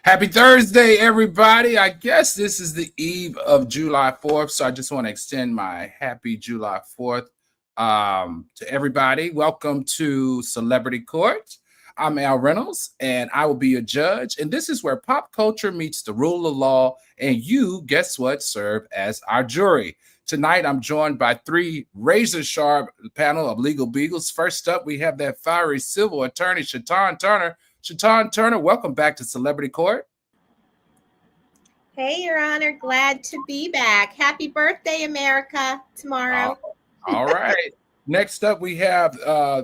Happy Thursday, everybody. I guess this is the eve of July 4th, so I just want to extend my happy July 4th to everybody. Welcome to Celebrity Court. I'm Al Reynolds, and I will be your judge. And this is where pop culture meets the rule of law, and you, guess what, serve as our jury. Tonight, I'm joined by three razor-sharp panel of legal beagles. First up, we have that fiery civil attorney, Shatan Turner. Shatan Turner, welcome back to Celebrity Court. Hey, Your Honor. Glad to be back. Happy birthday, America, tomorrow. All right. Next up, we have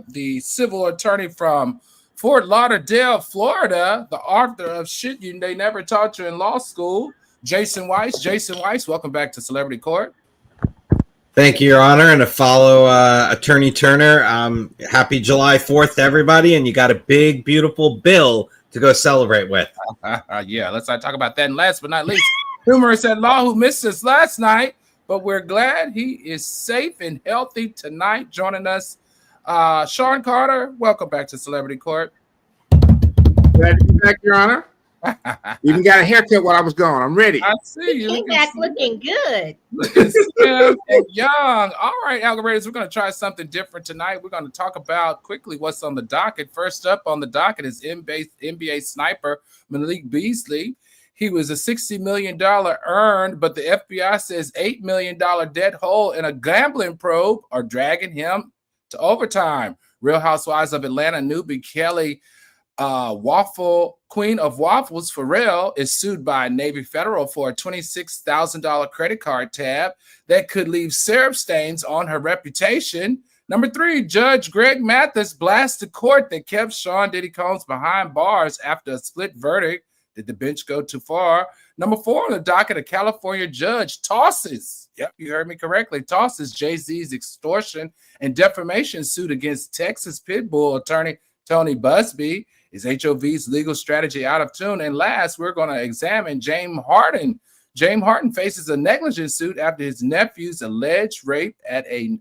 the civil attorney from Fort Lauderdale, Florida, the author of Shit They Never Taught You in Law School, Jason Weiss. Jason Weiss, welcome back to Celebrity Court. Thank you, Your Honor, and to follow Attorney Turner, happy July 4th to everybody, and you got a big, beautiful bill to go celebrate with. Yeah, let's not talk about that. And last but not least, humorist at law who missed us last night, but we're glad he is safe and healthy tonight. Joining us, Sean Carter, welcome back to Celebrity Court. Glad to be back, Your Honor. Even got a haircut while I was gone. I'm ready. I see you. Came back looking good. Looking slim and young. All right, algorithm, we're going to try something different tonight. We're going to talk about quickly what's on the docket. First up on the docket is NBA sniper Malik Beasley. He was a $60 million earned, but the FBI says $8 million debt hole in a gambling probe are dragging him to overtime. Real Housewives of Atlanta newbie Kelli, Queen of Waffles, Ferrell, is sued by Navy Federal for a $26,000 credit card tab that could leave syrup stains on her reputation. Number 3, Judge Greg Mathis blasts the court that kept Sean Diddy Combs behind bars after a split verdict. Did the bench go too far? Number 4 on the docket, a California judge tosses, yep, you heard me correctly, tosses Jay-Z's extortion and defamation suit against Texas Pitbull attorney Tony Busby. Is HOV's legal strategy out of tune? And last, we're going to examine James Harden. James Harden faces a negligence suit after his nephew's alleged rape at a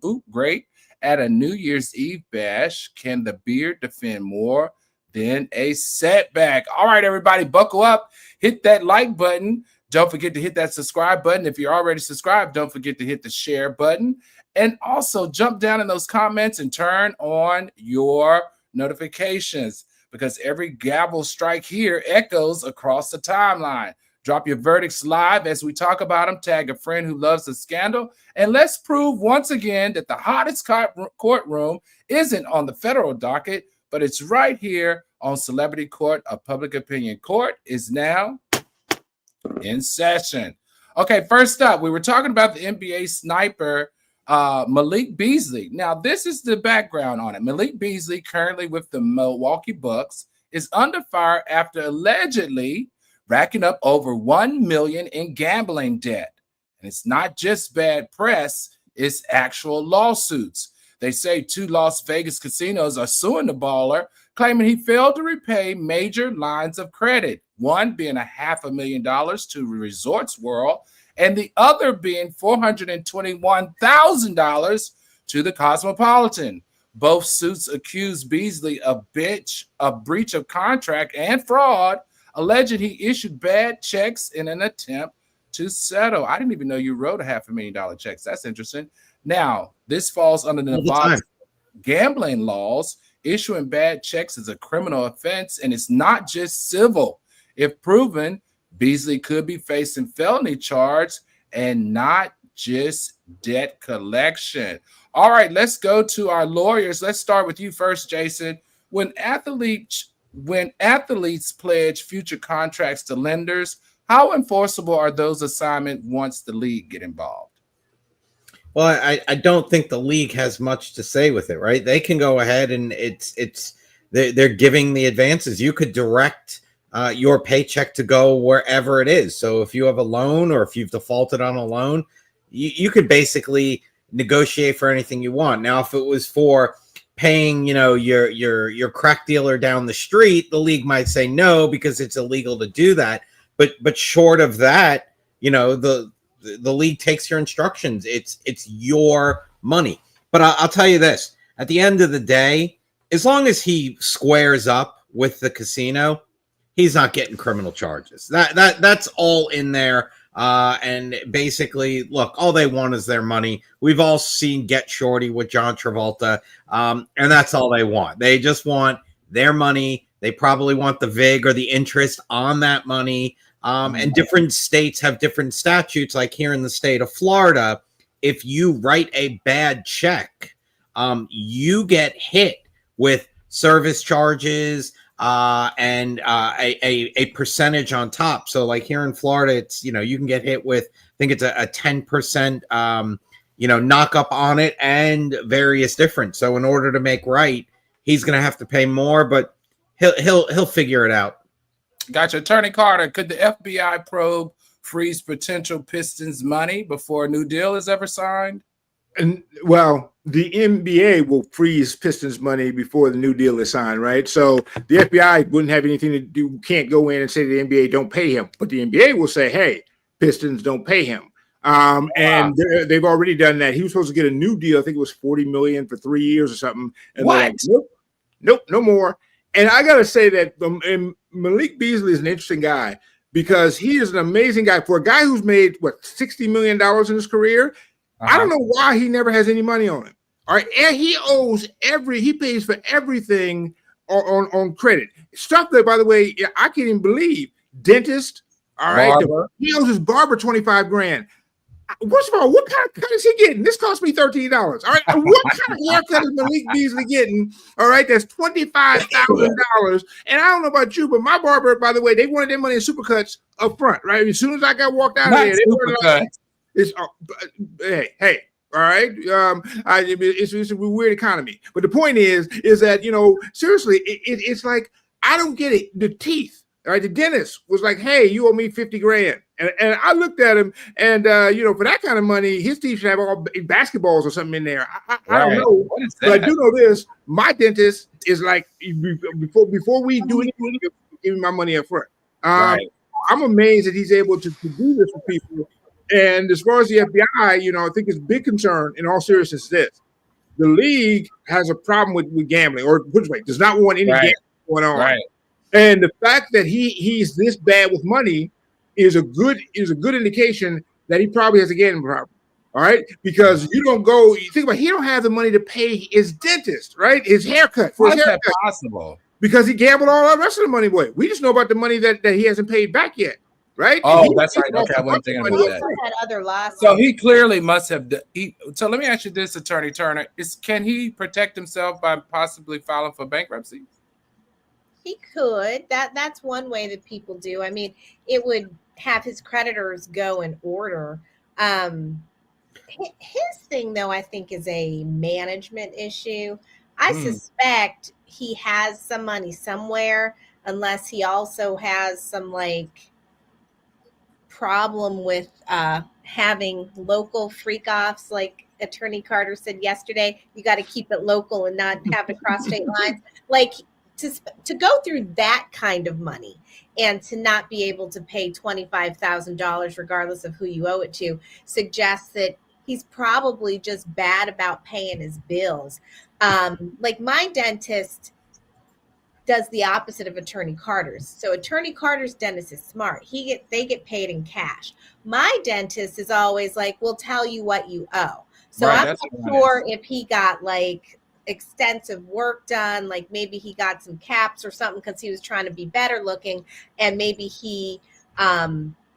New Year's Eve bash. Can the beard defend more than a setback? All right, everybody, buckle up. Hit that like button. Don't forget to hit that subscribe button. If you're already subscribed, don't forget to hit the share button. And also jump down in those comments and turn on your notifications, because every gavel strike here echoes across the timeline. Drop your verdicts live as we talk about them. Tag a friend who loves the scandal. And let's prove once again that the hottest courtroom isn't on the federal docket, but it's right here on Celebrity Court. A public opinion court is now in session. Okay, first up, we were talking about the NBA sniper, Malik Beasley. Now, this is the background on it. Malik Beasley, currently with the Milwaukee Bucks, is under fire after allegedly racking up over $1 million in gambling debt. And it's not just bad press, it's actual lawsuits. They say 2 Las Vegas casinos are suing the baller, claiming he failed to repay major lines of credit, one being $500,000 to Resorts World, and the other being $421,000 to the Cosmopolitan. Both suits accuse Beasley of breach of contract and fraud, alleging he issued bad checks in an attempt to settle. I didn't even know you wrote $500,000 checks. That's interesting. Now, this falls under the Nevada gambling laws. Issuing bad checks is a criminal offense, and it's not just civil. If proven, Beasley could be facing felony charge and not just debt collection. All right, let's go to our lawyers. Let's start with you first, Jason. When athletes pledge future contracts to lenders, how enforceable are those assignments once the league get involved? Well, I don't think the league has much to say with it, right? They can go ahead and they're giving the advances. You could direct your paycheck to go wherever it is. So if you have a loan or if you've defaulted on a loan, you could basically negotiate for anything you want. Now, if it was for paying, your crack dealer down the street, the league might say no because it's illegal to do that. But short of that, the league takes your instructions. It's your money. But I'll tell you this, at the end of the day, as long as he squares up with the casino, he's not getting criminal charges. That's all in there. And basically, look, all they want is their money. We've all seen Get Shorty with John Travolta, and that's all they want. They just want their money. They probably want the VIG or the interest on that money. And different states have different statutes. Like here in the state of Florida, if you write a bad check, you get hit with service charges and a percentage on top. So like here in Florida, it's, you can get hit with, I think it's a 10%, knock up on it and various different. So in order to make right, he's going to have to pay more, but he'll figure it out. Gotcha. Attorney Carter, could the FBI probe freeze potential Pistons money before a new deal is ever signed? And well, the NBA will freeze Pistons money before the new deal is signed, right? So the FBI wouldn't have anything to do, can't go in and say to the NBA, don't pay him. But the NBA will say, hey, Pistons don't pay him. And they've already done that. He was supposed to get a new deal. I think it was $40 million for 3 years or something. And what? Like, nope, no more. And I got to say that Malik Beasley is an interesting guy because he is an amazing guy. For a guy who's made, $60 million in his career, I don't know why he never has any money on him. All right. And he pays for everything on credit. Stuff that, by the way, I can't even believe. Dentist. All right. He owes his barber $25,000. First of all, what kind of cut is he getting? This cost me $13. All right. What kind of haircut is Malik Beasley getting? All right. That's $25,000. And I don't know about you, but my barber, by the way, they wanted their money in supercuts up front, right? As soon as I got walked out of there, they wanted it's hey, all right. It's a weird economy, but the point is that seriously, it's like I don't get it. The teeth, all right. The dentist was like, "Hey, you owe me $50,000," and I looked at him, and for that kind of money, his teeth should have all basketballs or something in there. I don't know, but I do know this: my dentist is like, before we do anything, give me my money up front. I'm amazed that he's able to do this for people. And as far as the FBI, I think it's a big concern in all seriousness this. The league has a problem with gambling, or which way, does not want any gambling going on. Right. And the fact that he's this bad with money is a good indication that he probably has a gambling problem. All right. Because you think about it, he don't have the money to pay his dentist, right? His haircut for his haircut. That's possible. Because he gambled all the rest of the money away. We just know about the money that he hasn't paid back yet. Right? Oh, that's right. Okay, I wasn't thinking about that. Other losses. So he clearly must have. So let me ask you this, Attorney Turner: can he protect himself by possibly filing for bankruptcy? He could. That's one way that people do. I mean, it would have his creditors go in order. His thing, though, I think, is a management issue. I suspect he has some money somewhere, unless he also has some problem with having local freak offs, like Attorney Carter said yesterday. You got to keep it local and not have to cross state lines. Like to go through that kind of money and to not be able to pay $25,000 regardless of who you owe it to suggests that he's probably just bad about paying his bills. Like my dentist does the opposite of Attorney Carter's. So Attorney Carter's dentist is smart. They get paid in cash. My dentist is always like, we'll tell you what you owe. So I'm not sure if he got extensive work done, like maybe he got some caps or something because he was trying to be better looking, and maybe he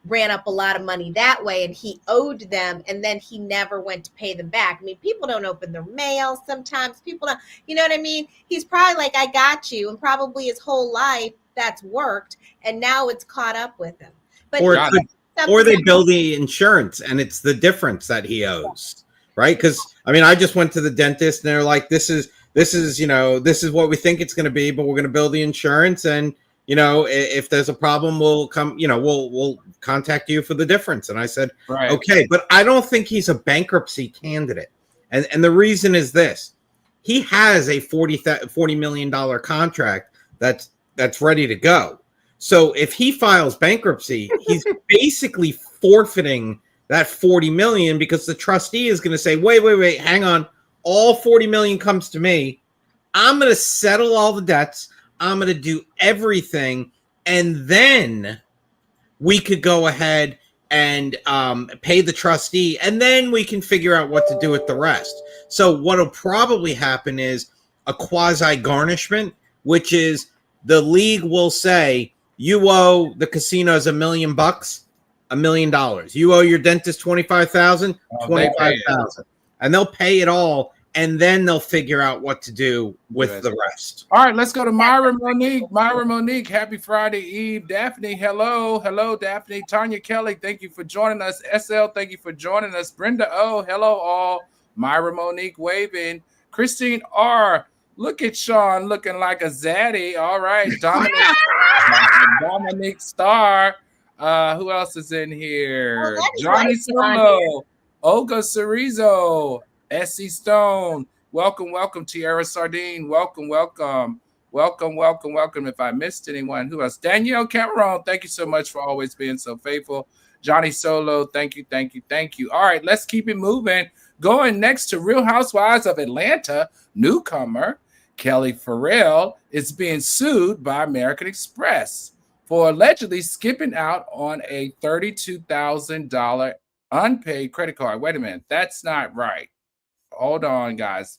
ran up a lot of money that way and he owed them and then he never went to pay them back. I mean, people don't open their mail sometimes. People don't, you know what I mean? He's probably like, I got you. And probably his whole life that's worked. And now it's caught up with him. But or they bill the insurance and it's the difference that he owes, right? Because I mean, I just went to the dentist and they're like, this is what we think it's going to be, but we're going to bill the insurance. And if there's a problem, we'll come, we'll contact you for the difference. And I said, okay, but I don't think he's a bankruptcy candidate. And the reason is this: he has a $40 million contract that's ready to go. So if he files bankruptcy, he's basically forfeiting that $40 million because the trustee is going to say, wait, hang on. All $40 million comes to me. I'm going to settle all the debts. I'm going to do everything. and then we could go ahead and pay the trustee, and then we can figure out what to do with the rest. So what'll probably happen is a quasi garnishment, which is the league will say, you owe the casinos $1 million, $1 million. You owe your dentist $25,000, $25,000, and they'll pay it all, and then they'll figure out what to do with the rest. All right, let's go to Myra Monique. Myra Monique, happy Friday Eve. Daphne, hello. Hello, Daphne. Tanya Kelly, thank you for joining us. SL, thank you for joining us. Brenda O, hello all. Myra Monique waving. Christine R, look at Sean looking like a zaddy. All right, Dominic Starr. Who else is in here? Johnny Solo, Olga Cerezo, Essie Stone. Welcome, Tierra Sardine. Welcome. If I missed anyone, who else? Danielle Cameron, thank you so much for always being so faithful. Johnny Solo, thank you. All right, let's keep it moving. Going next to Real Housewives of Atlanta, newcomer Kelli Ferrell is being sued by American Express for allegedly skipping out on a $32,000 unpaid credit card. Wait a minute, that's not right. Hold on, guys.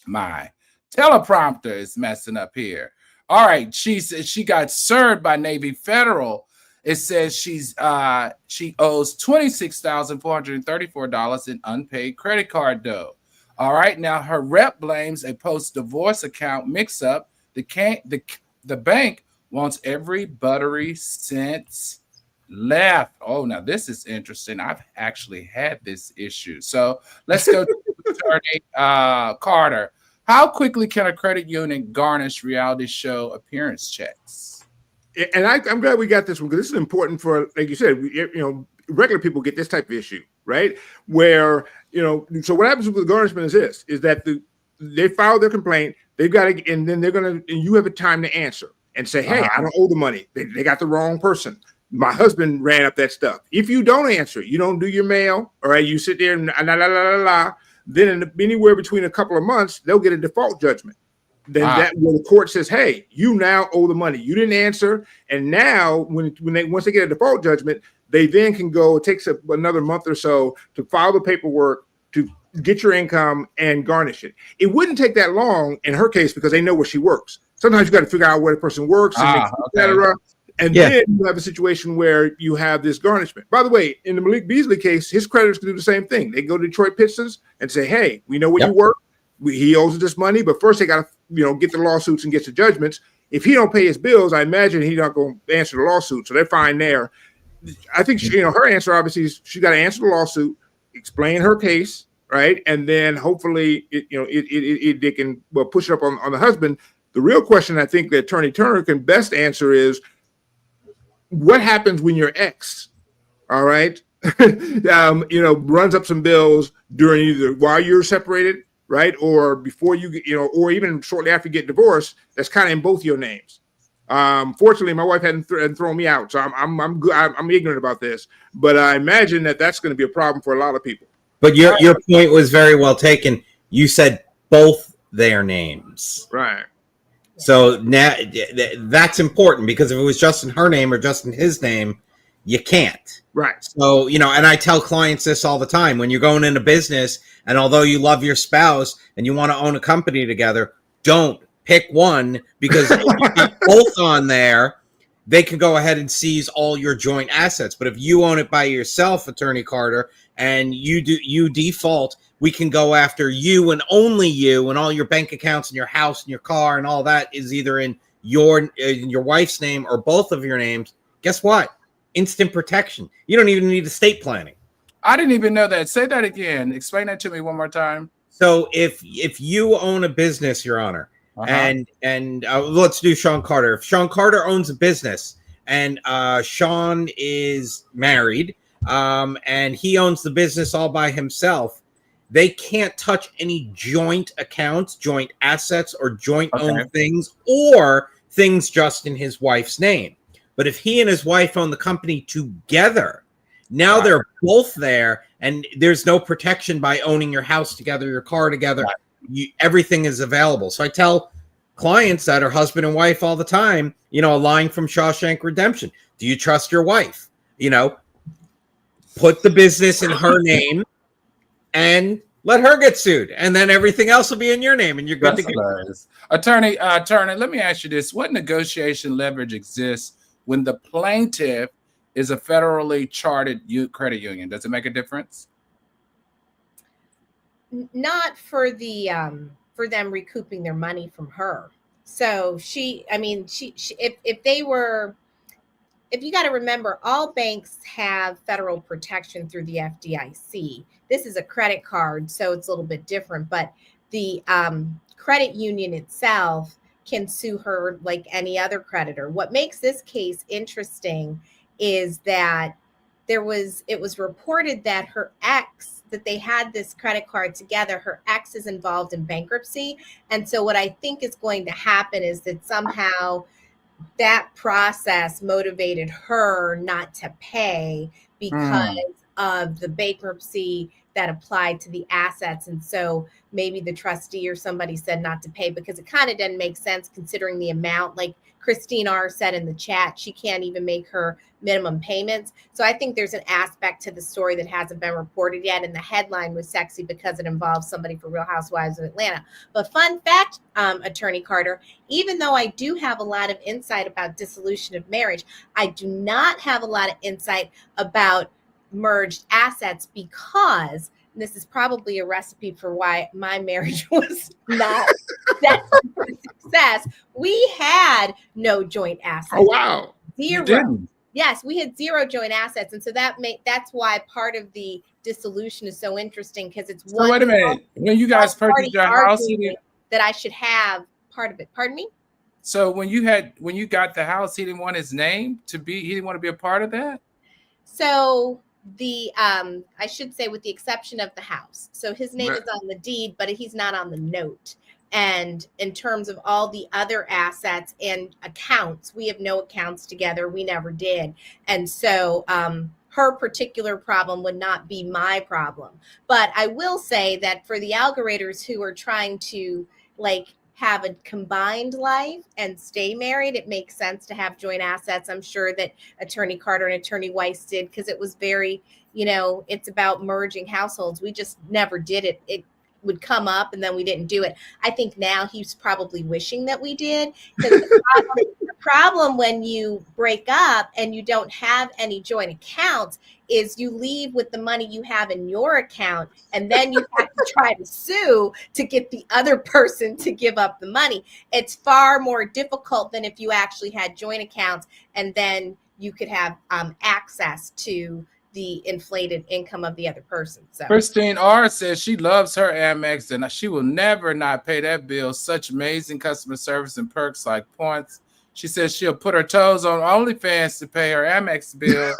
My teleprompter is messing up here. All right, she got served by Navy Federal. It says she owes $26,434 in unpaid credit card dough. All right, now her rep blames a post-divorce account mix-up. The bank wants every buttery cent left. Oh, now this is interesting. I've actually had this issue. So let's go to Attorney Carter. How quickly can a credit union garnish reality show appearance checks? And I'm glad we got this one, because this is important for, like you said, regular people get this type of issue, right? Where, so what happens with the garnishment is that they file their complaint, they've got to, and then and you have a time to answer and say, hey, I don't owe the money. They got the wrong person. My husband ran up that stuff. If you don't answer, you don't do your mail, all right, you sit there and then anywhere between a couple of months, they'll get a default judgment. Then when the court says, hey, you now owe the money. You didn't answer. And now once they get a default judgment, they then can go, it takes another month or so to file the paperwork to get your income and garnish it. It wouldn't take that long in her case because they know where she works. Sometimes you got to figure out where the person works, et cetera. And then you have a situation where you have this garnishment. By the way, in the Malik Beasley case, his creditors can do the same thing. They go to Detroit Pistons and say, hey, we know where you work. He owes us this money, but first they got to get the lawsuits and get the judgments. If he don't pay his bills, I imagine he's not going to answer the lawsuit. So they're fine there. I think her answer obviously is she got to answer the lawsuit, explain her case, right, and then hopefully they can push it up on the husband. The real question I think that Attorney Turner can best answer is, what happens when your ex, all right, runs up some bills during either while you're separated, right, or before you get, or even shortly after you get divorced? That's kind of in both your names. Fortunately, my wife hadn't thrown me out, so I'm good. I'm ignorant about this, but I imagine that's going to be a problem for a lot of people. But your point was very well taken. You said both their names, right? So now that's important, because if it was just in her name or just in his name, you can't. Right. So, and I tell clients this all the time. When you're going into business, and although you love your spouse and you want to own a company together, don't pick one, because if you put both on there, they can go ahead and seize all your joint assets. But if you own it by yourself, Attorney Carter, and you default, we can go after you and only you, and all your bank accounts and your house and your car and all that is either in your wife's name or both of your names. Guess what? Instant protection. You don't even need estate planning. I didn't even know that. Say that again. Explain that to me one more time. So if you own a business, Your Honor, and let's do Sean Carter. If Sean Carter owns a business and Sean is married, and he owns the business all by himself, they can't touch any joint accounts, joint assets, or joint owned things, or things just in his wife's name. But if he and his wife own the company together, now they're both there, and there's no protection by owning your house together, your car together. Everything is available. So I tell clients that are husband and wife all the time, you know, a line from Shawshank Redemption. Do you trust your wife? You know, put the business in her name and let her get sued. And then everything else will be in your name and you're good to go. Attorney, let me ask you this. What negotiation leverage exists when the plaintiff is a federally chartered credit union? Does it make a difference? Not for the for them recouping their money from her. So if you got to remember, all banks have federal protection through the FDIC. This is a credit card, so it's a little bit different, but the credit union itself can sue her like any other creditor. What makes this case interesting is that it was reported that her ex, that they had this credit card together, her ex is involved in bankruptcy. And so what I think is going to happen is that somehow that process motivated her not to pay because of the bankruptcy that applied to the assets. And so maybe the trustee or somebody said not to pay because it kind of doesn't make sense considering the amount. Like Christine R said in the chat, she can't even make her minimum payments. So I think there's an aspect to the story that hasn't been reported yet. And the headline was sexy because it involves somebody for Real Housewives of Atlanta. But fun fact, Attorney Carter, even though I do have a lot of insight about dissolution of marriage, I do not have a lot of insight about merged assets because this is probably a recipe for why my marriage was not set for success. We had no joint assets. Oh, wow. Zero. Yes, we had zero joint assets. And so that's why part of the dissolution is so interesting because it's one. So wait a minute. When you guys purchased your house, that I should have part of it. Pardon me? So when you got the house, he didn't want his name he didn't want to be a part of that? So I should say with the exception of the house. So his name is on the deed, but he's not on the note. And in terms of all the other assets and accounts, we have no accounts together. We never did. And so her particular problem would not be my problem. But I will say that for the algoriters who are trying to have a combined life and stay married, it makes sense to have joint assets. I'm sure that Attorney Carter and Attorney Weiss did because it was very, it's about merging households. We just never did it. It would come up and then we didn't do it. I think now he's probably wishing that we did. The problem when you break up and you don't have any joint accounts is you leave with the money you have in your account and then you have to try to sue to get the other person to give up the money. It's far more difficult than if you actually had joint accounts and then you could have access to the inflated income of the other person. So Christine R says she loves her Amex and she will never not pay that bill. Such amazing customer service and perks like points. She says she'll put her toes on OnlyFans to pay her Amex bill.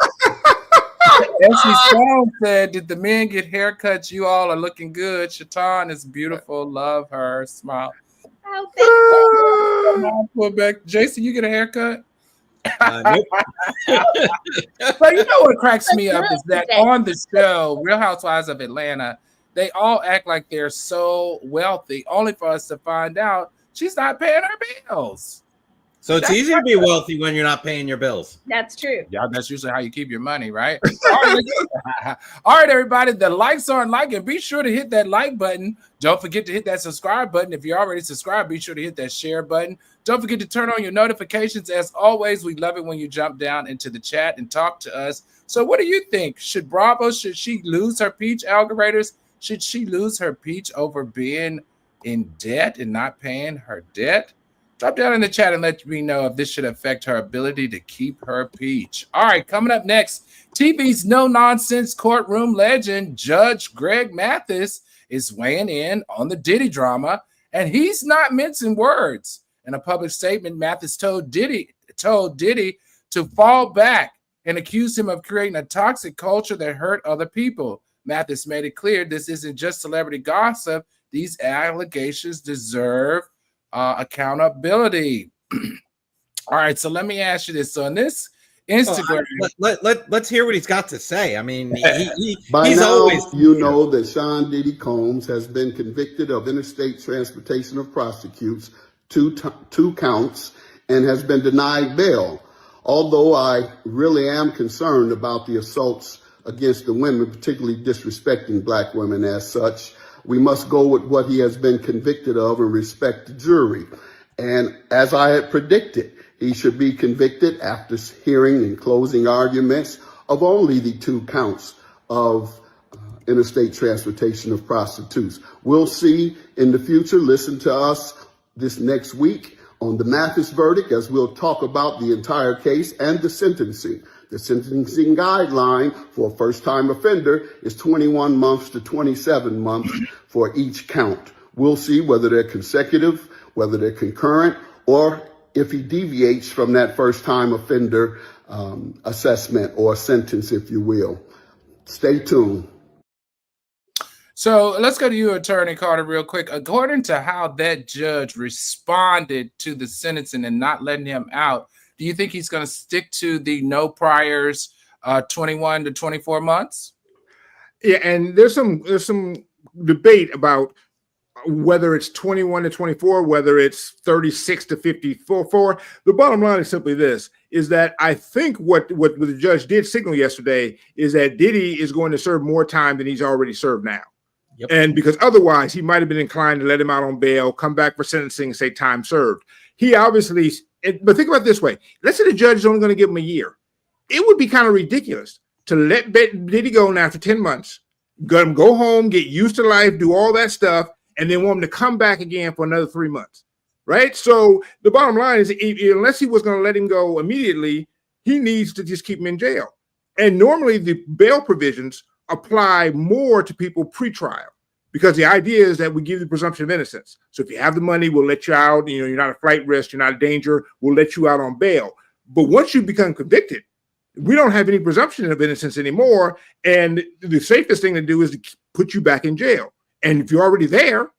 Essie Stone said, did the men get haircuts? You all are looking good. Shaitan is beautiful. Love her. Smile. Oh, pull back. Jason, you get a haircut? Nope. But you know what cracks me up is that on the show, Real Housewives of Atlanta, they all act like they're so wealthy, only for us to find out she's not paying her bills. So it's easy to be wealthy when you're not paying your bills. That's true. Yeah, that's usually how you keep your money, right? All right, everybody, the likes aren't liking. Be sure to hit that like button. Don't forget to hit that subscribe button. If you're already subscribed, be sure to hit that share button. Don't forget to turn on your notifications. As always, we love it when you jump down into the chat and talk to us. So what do you think? Should she lose her peach, algoriters? Should she lose her peach over being in debt and not paying her debt? Drop down in the chat and let me know if this should affect her ability to keep her peach. All right, coming up next, TV's no-nonsense courtroom legend, Judge Greg Mathis, is weighing in on the Diddy drama, and he's not mincing words. In a public statement, Mathis told Diddy to fall back and accused him of creating a toxic culture that hurt other people. Mathis made it clear this isn't just celebrity gossip. These allegations deserve accountability. All right, so let me ask you this. So in this Instagram, let's hear what he's got to say. I mean, he's now, always you know that Sean Diddy Combs has been convicted of interstate transportation of prostitutes, two counts and has been denied bail. Although I really am concerned about the assaults against the women, particularly disrespecting black women as such, we must go with what he has been convicted of and respect the jury. And as I had predicted, he should be convicted after hearing and closing arguments of only the 2 counts of interstate transportation of prostitutes. We'll see in the future. Listen to us this next week on the Mathis verdict, as we'll talk about the entire case and the sentencing. The sentencing guideline for a first-time offender is 21 months to 27 months for each count. We'll see whether they're consecutive, whether they're concurrent, or if he deviates from that first-time offender assessment or sentence, if you will. Stay tuned. So let's go to you, Attorney Carter, real quick. According to how that judge responded to the sentencing and not letting him out, do you think he's going to stick to the no priors 21 to 24 months? Yeah, and there's some debate about whether it's 21 to 24, whether it's 36 to 54. The bottom line is simply this, is that I think what the judge did signal yesterday is that Diddy is going to serve more time than he's already served now. Yep. And because otherwise he might have been inclined to let him out on bail, come back for sentencing, say time served. He obviously, but think about it this way. Let's say the judge is only going to give him a year. It would be kind of ridiculous to let Diddy go now after 10 months, go home, get used to life, do all that stuff, and then want him to come back again for another 3 months, right? So the bottom line is, unless he was going to let him go immediately, he needs to just keep him in jail. And normally the bail provisions apply more to people pre-trial, because the idea is that we give the presumption of innocence. So if you have the money, we'll let you out. You know, you're not a flight risk, you're not a danger, we'll let you out on bail. But once you become convicted, we don't have any presumption of innocence anymore. And the safest thing to do is to put you back in jail. And if you're already there,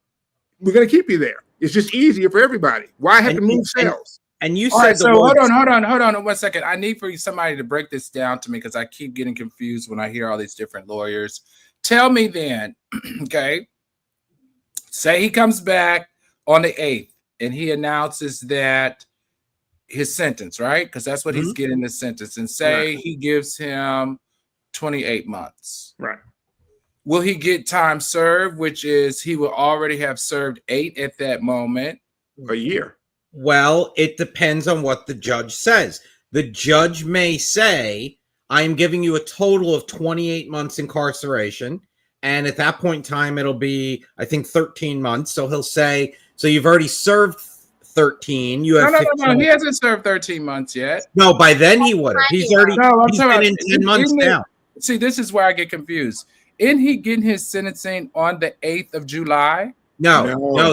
we're going to keep you there. It's just easier for everybody. Why have to move cells? And you All said, right, so hold on 1 second. I need for somebody to break this down to me, because I keep getting confused when I hear all these different lawyers. Tell me then, okay, say he comes back on the 8th and he announces that his sentence, right? Because that's what he's getting, the sentence, and say he gives him 28 months. Right. Will he get time served, which is he will already have served 8 at that moment? A year. Well, it depends on what the judge says. The judge may say, I'm giving you a total of 28 months incarceration. And at that point in time, it'll be, I think, 13 months. So he'll say, so you've already served 13. You have no. He hasn't served 13 months yet. No, by then he would have. He's already he's been in 10 months now. See, this is where I get confused. Isn't he getting his sentencing on the 8th of July? No,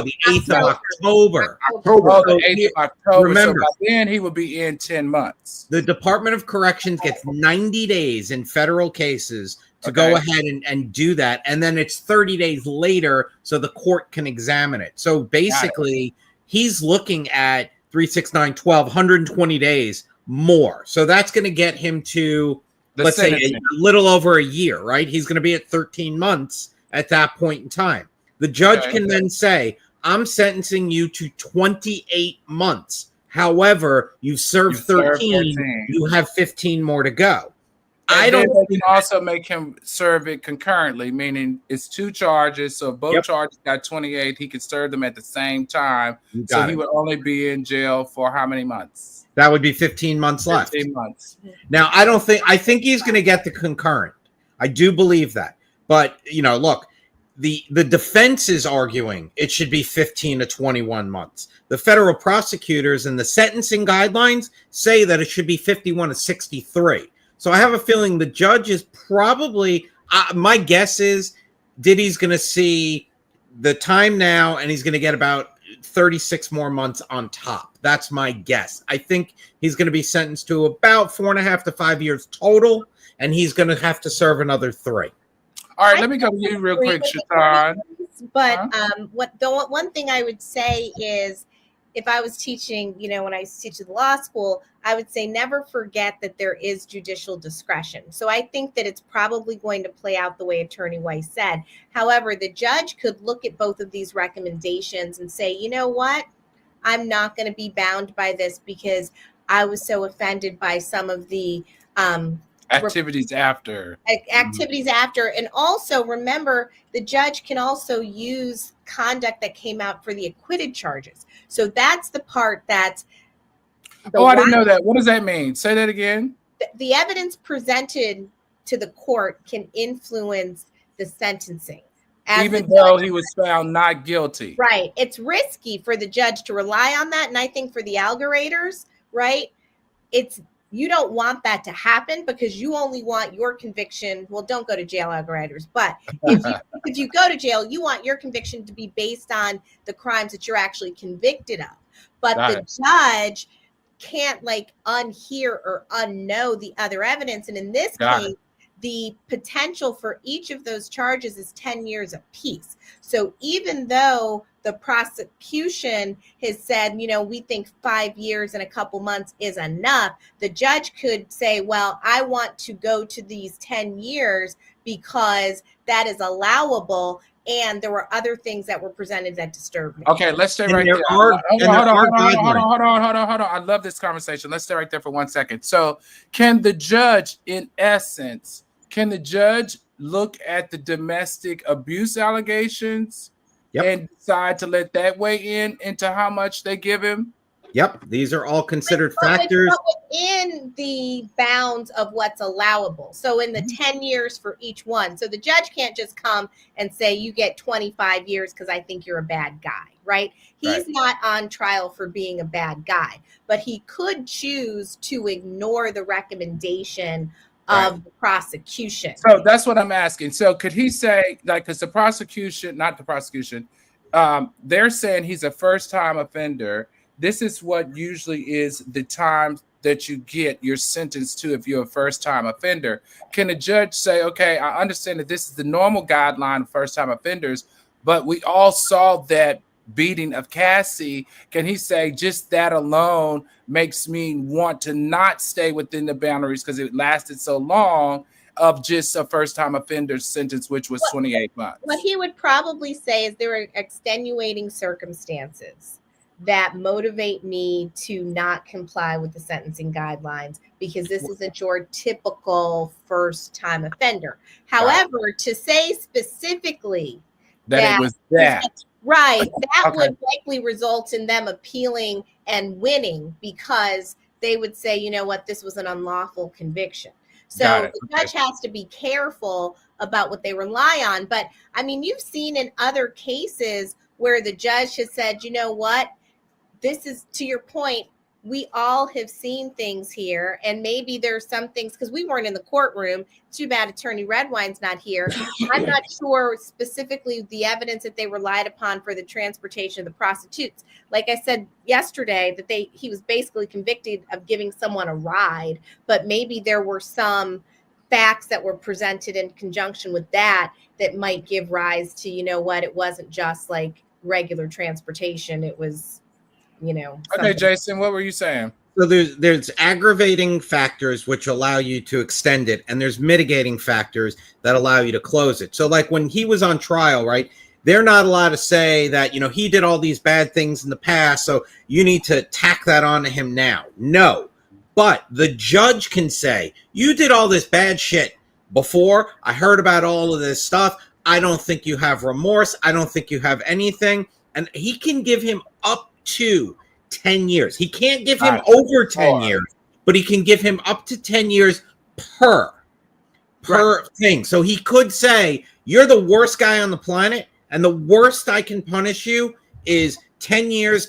the 8th of October. Oh, the 8th of October. Remember, so by then he will be in 10 months. The Department of Corrections gets 90 days in federal cases to go ahead and do that. And then it's 30 days later so the court can examine it. So basically, he's looking at 3, 6, 9, 12, 120 days more. So that's going to get him to, let's say, a little over a year, right? He's going to be at 13 months at that point in time. The judge can then say, I'm sentencing you to 28 months. However, you've served 13. You have 15 more to go. I don't. They can also make him serve it concurrently, meaning it's 2 charges. So if both charges got 28, he could serve them at the same time. So he would only be in jail for how many months? That would be 15 months left. 15 months. Now, I think he's going to get the concurrent. I do believe that. But, you know, look, the defense is arguing it should be 15 to 21 months. The federal prosecutors and the sentencing guidelines say that it should be 51 to 63. So I have a feeling the judge is probably, my guess is Diddy's going to see the time now, and he's going to get about 36 more months on top. That's my guess. I think he's going to be sentenced to about 4.5 to 5 years total, and he's going to have to serve another 3. All right, let me go to you real quick, Shaitan. But one thing I would say is, if I was teaching, you know, when I was teaching the law school, I would say never forget that there is judicial discretion. So I think that it's probably going to play out the way Attorney Weiss said. However, the judge could look at both of these recommendations and say, you know what? I'm not going to be bound by this because I was so offended by some of the activities after. And also remember, the judge can also use conduct that came out for the acquitted charges. So that's the part that's I didn't know that. What does that mean? Say that again. The evidence presented to the court can influence the sentencing. Even though he was found not guilty. Right. It's risky for the judge to rely on that. And I think for the algoriters, right, you don't want that to happen because you only want your conviction. Well, don't go to jail, algoriters. But if you go to jail, you want your conviction to be based on the crimes that you're actually convicted of. But the judge can't unhear or unknow the other evidence. And in this case, the potential for each of those charges is 10 years apiece. So even though the prosecution has said, we think 5 years and a couple months is enough, the judge could say, well, I want to go to these 10 years because that is allowable. And there were other things that were presented that disturbed me. Okay, let's stay right there. Hold on. I love this conversation. Let's stay right there for 1 second. So can the judge, in essence, look at the domestic abuse allegations and decide to let that weigh into how much they give him? Yep, these are all considered factors. Within the bounds of what's allowable. So in the 10 years for each one. So the judge can't just come and say, you get 25 years because I think you're a bad guy, right? He's not on trial for being a bad guy, but he could choose to ignore the recommendation of the prosecution. So that's what I'm asking. So could he say, because the prosecution, they're saying he's a first-time offender. This is what usually is the time that you get your sentence to if you're a first-time offender. Can a judge say, okay, I understand that this is the normal guideline of first-time offenders, but we all saw that beating of Cassie. Can he say just that alone makes me want to not stay within the boundaries because it lasted so long of just a first-time offender sentence, which was 28 months? What he would probably say is there are extenuating circumstances that motivate me to not comply with the sentencing guidelines because this isn't your typical first-time offender. However, to say specifically that it was that. Right, that would likely result in them appealing and winning because they would say, you know what, this was an unlawful conviction. So the judge has to be careful about what they rely on. But I mean, you've seen in other cases where the judge has said, you know what, this is, to your point, we all have seen things here, and maybe there's some things, because we weren't in the courtroom. Too bad Attorney Redwine's not here. I'm not sure specifically the evidence that they relied upon for the transportation of the prostitutes. Like I said yesterday, that he was basically convicted of giving someone a ride, but maybe there were some facts that were presented in conjunction with that might give rise to, you know what, it wasn't just like regular transportation. It was, Okay, Jason, what were you saying? So there's aggravating factors which allow you to extend it, and there's mitigating factors that allow you to close it. So like when he was on trial, right, they're not allowed to say that, he did all these bad things in the past, so you need to tack that onto him now. No. But the judge can say, you did all this bad shit before. I heard about all of this stuff. I don't think you have remorse. I don't think you have anything. And he can give him up to 10 years. He can't give him over 10 years, but he can give him up to 10 years per thing. So he could say, you're the worst guy on the planet, and the worst I can punish you is 10 years,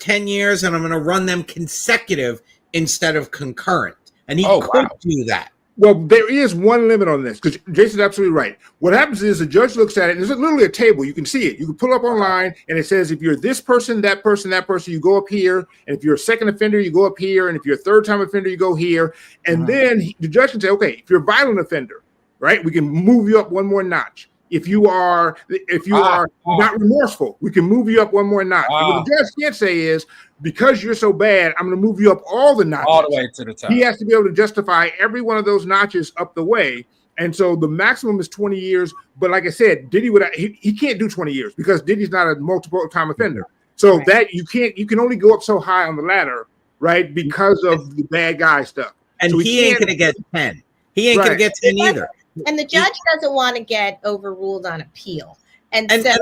and I'm going to run them consecutive instead of concurrent. And he could do that. Well, there is one limit on this, because Jason's absolutely right. What happens is the judge looks at it, and there's literally a table. You can see it. You can pull up online, and it says if you're this person, that person, you go up here. And if you're a second offender, you go up here. And if you're a third-time offender, you go here. And then the judge can say, okay, if you're a violent offender, right, we can move you up one more notch. If you are not remorseful, we can move you up one more notch. And what the judge can't say is, because you're so bad, I'm going to move you up all the notches. All the way to the top. He has to be able to justify every one of those notches up the way. And so the maximum is 20 years. But like I said, Diddy he can't do 20 years because Diddy's not a multiple time offender. So Right. that you can only go up so high on the ladder, right? Because of the bad guy stuff. And So he ain't can't- gonna get 10. He ain't gonna Right. get 10 either. And the judge doesn't want to get overruled on appeal. And so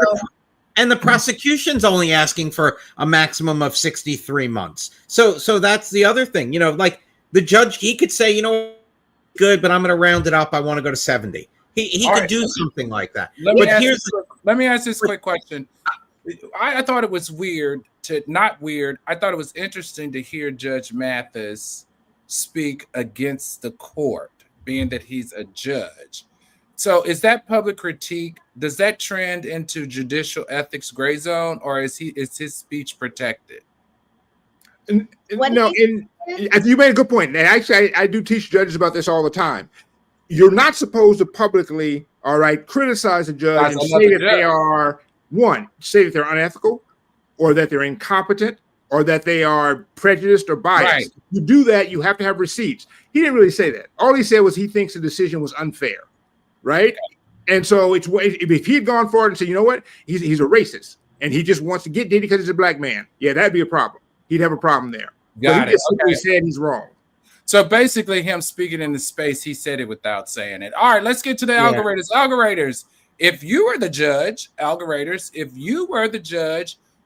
And the prosecution's only asking for a maximum of 63 months. So that's the other thing. You know, like the judge, he could say, you know, good, but I'm going to round it up. I want to go to 70. He All could right. do something like that. Let me ask this but- quick question. I thought it was I thought it was interesting to hear Judge Mathis speak against the court, being that he's a judge. So is that public critique? Does that trend into judicial ethics gray zone, or is his speech protected? No, you made a good point. And actually, I do teach judges about this all the time. You're not supposed to publicly, all right, criticize a judge and say that they are say that they're unethical, or that they're incompetent, or that they are prejudiced or biased. Right. You do that, you have to have receipts. He didn't really say that. All he said was he thinks the decision was unfair, right? And so if he had gone forward and said, you know what, he's a racist and he just wants to get Diddy because he's a black man, yeah, that'd be a problem. He'd have a problem there. Got he it. just simply said he's wrong. So basically, him speaking in the space, he said it without saying it. All right, let's get to the algoriters. Algoriters, if you were the judge,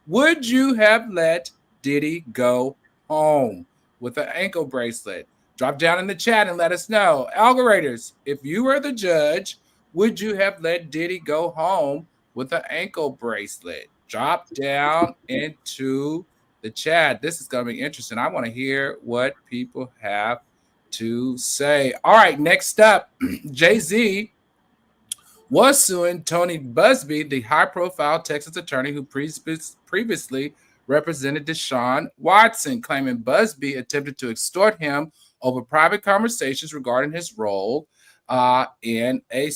would you have let Diddy go home with an ankle bracelet? Drop down in the chat and let us know. Algoriters, if you were the judge, would you have let Diddy go home with an ankle bracelet? Drop down into the chat. This is going to be interesting. I want to hear what people have to say. All right, next up, Jay-Z was suing Tony Busby, the high-profile Texas attorney who previously represented Deshaun Watson, claiming Busby attempted to extort him over private conversations regarding his role in a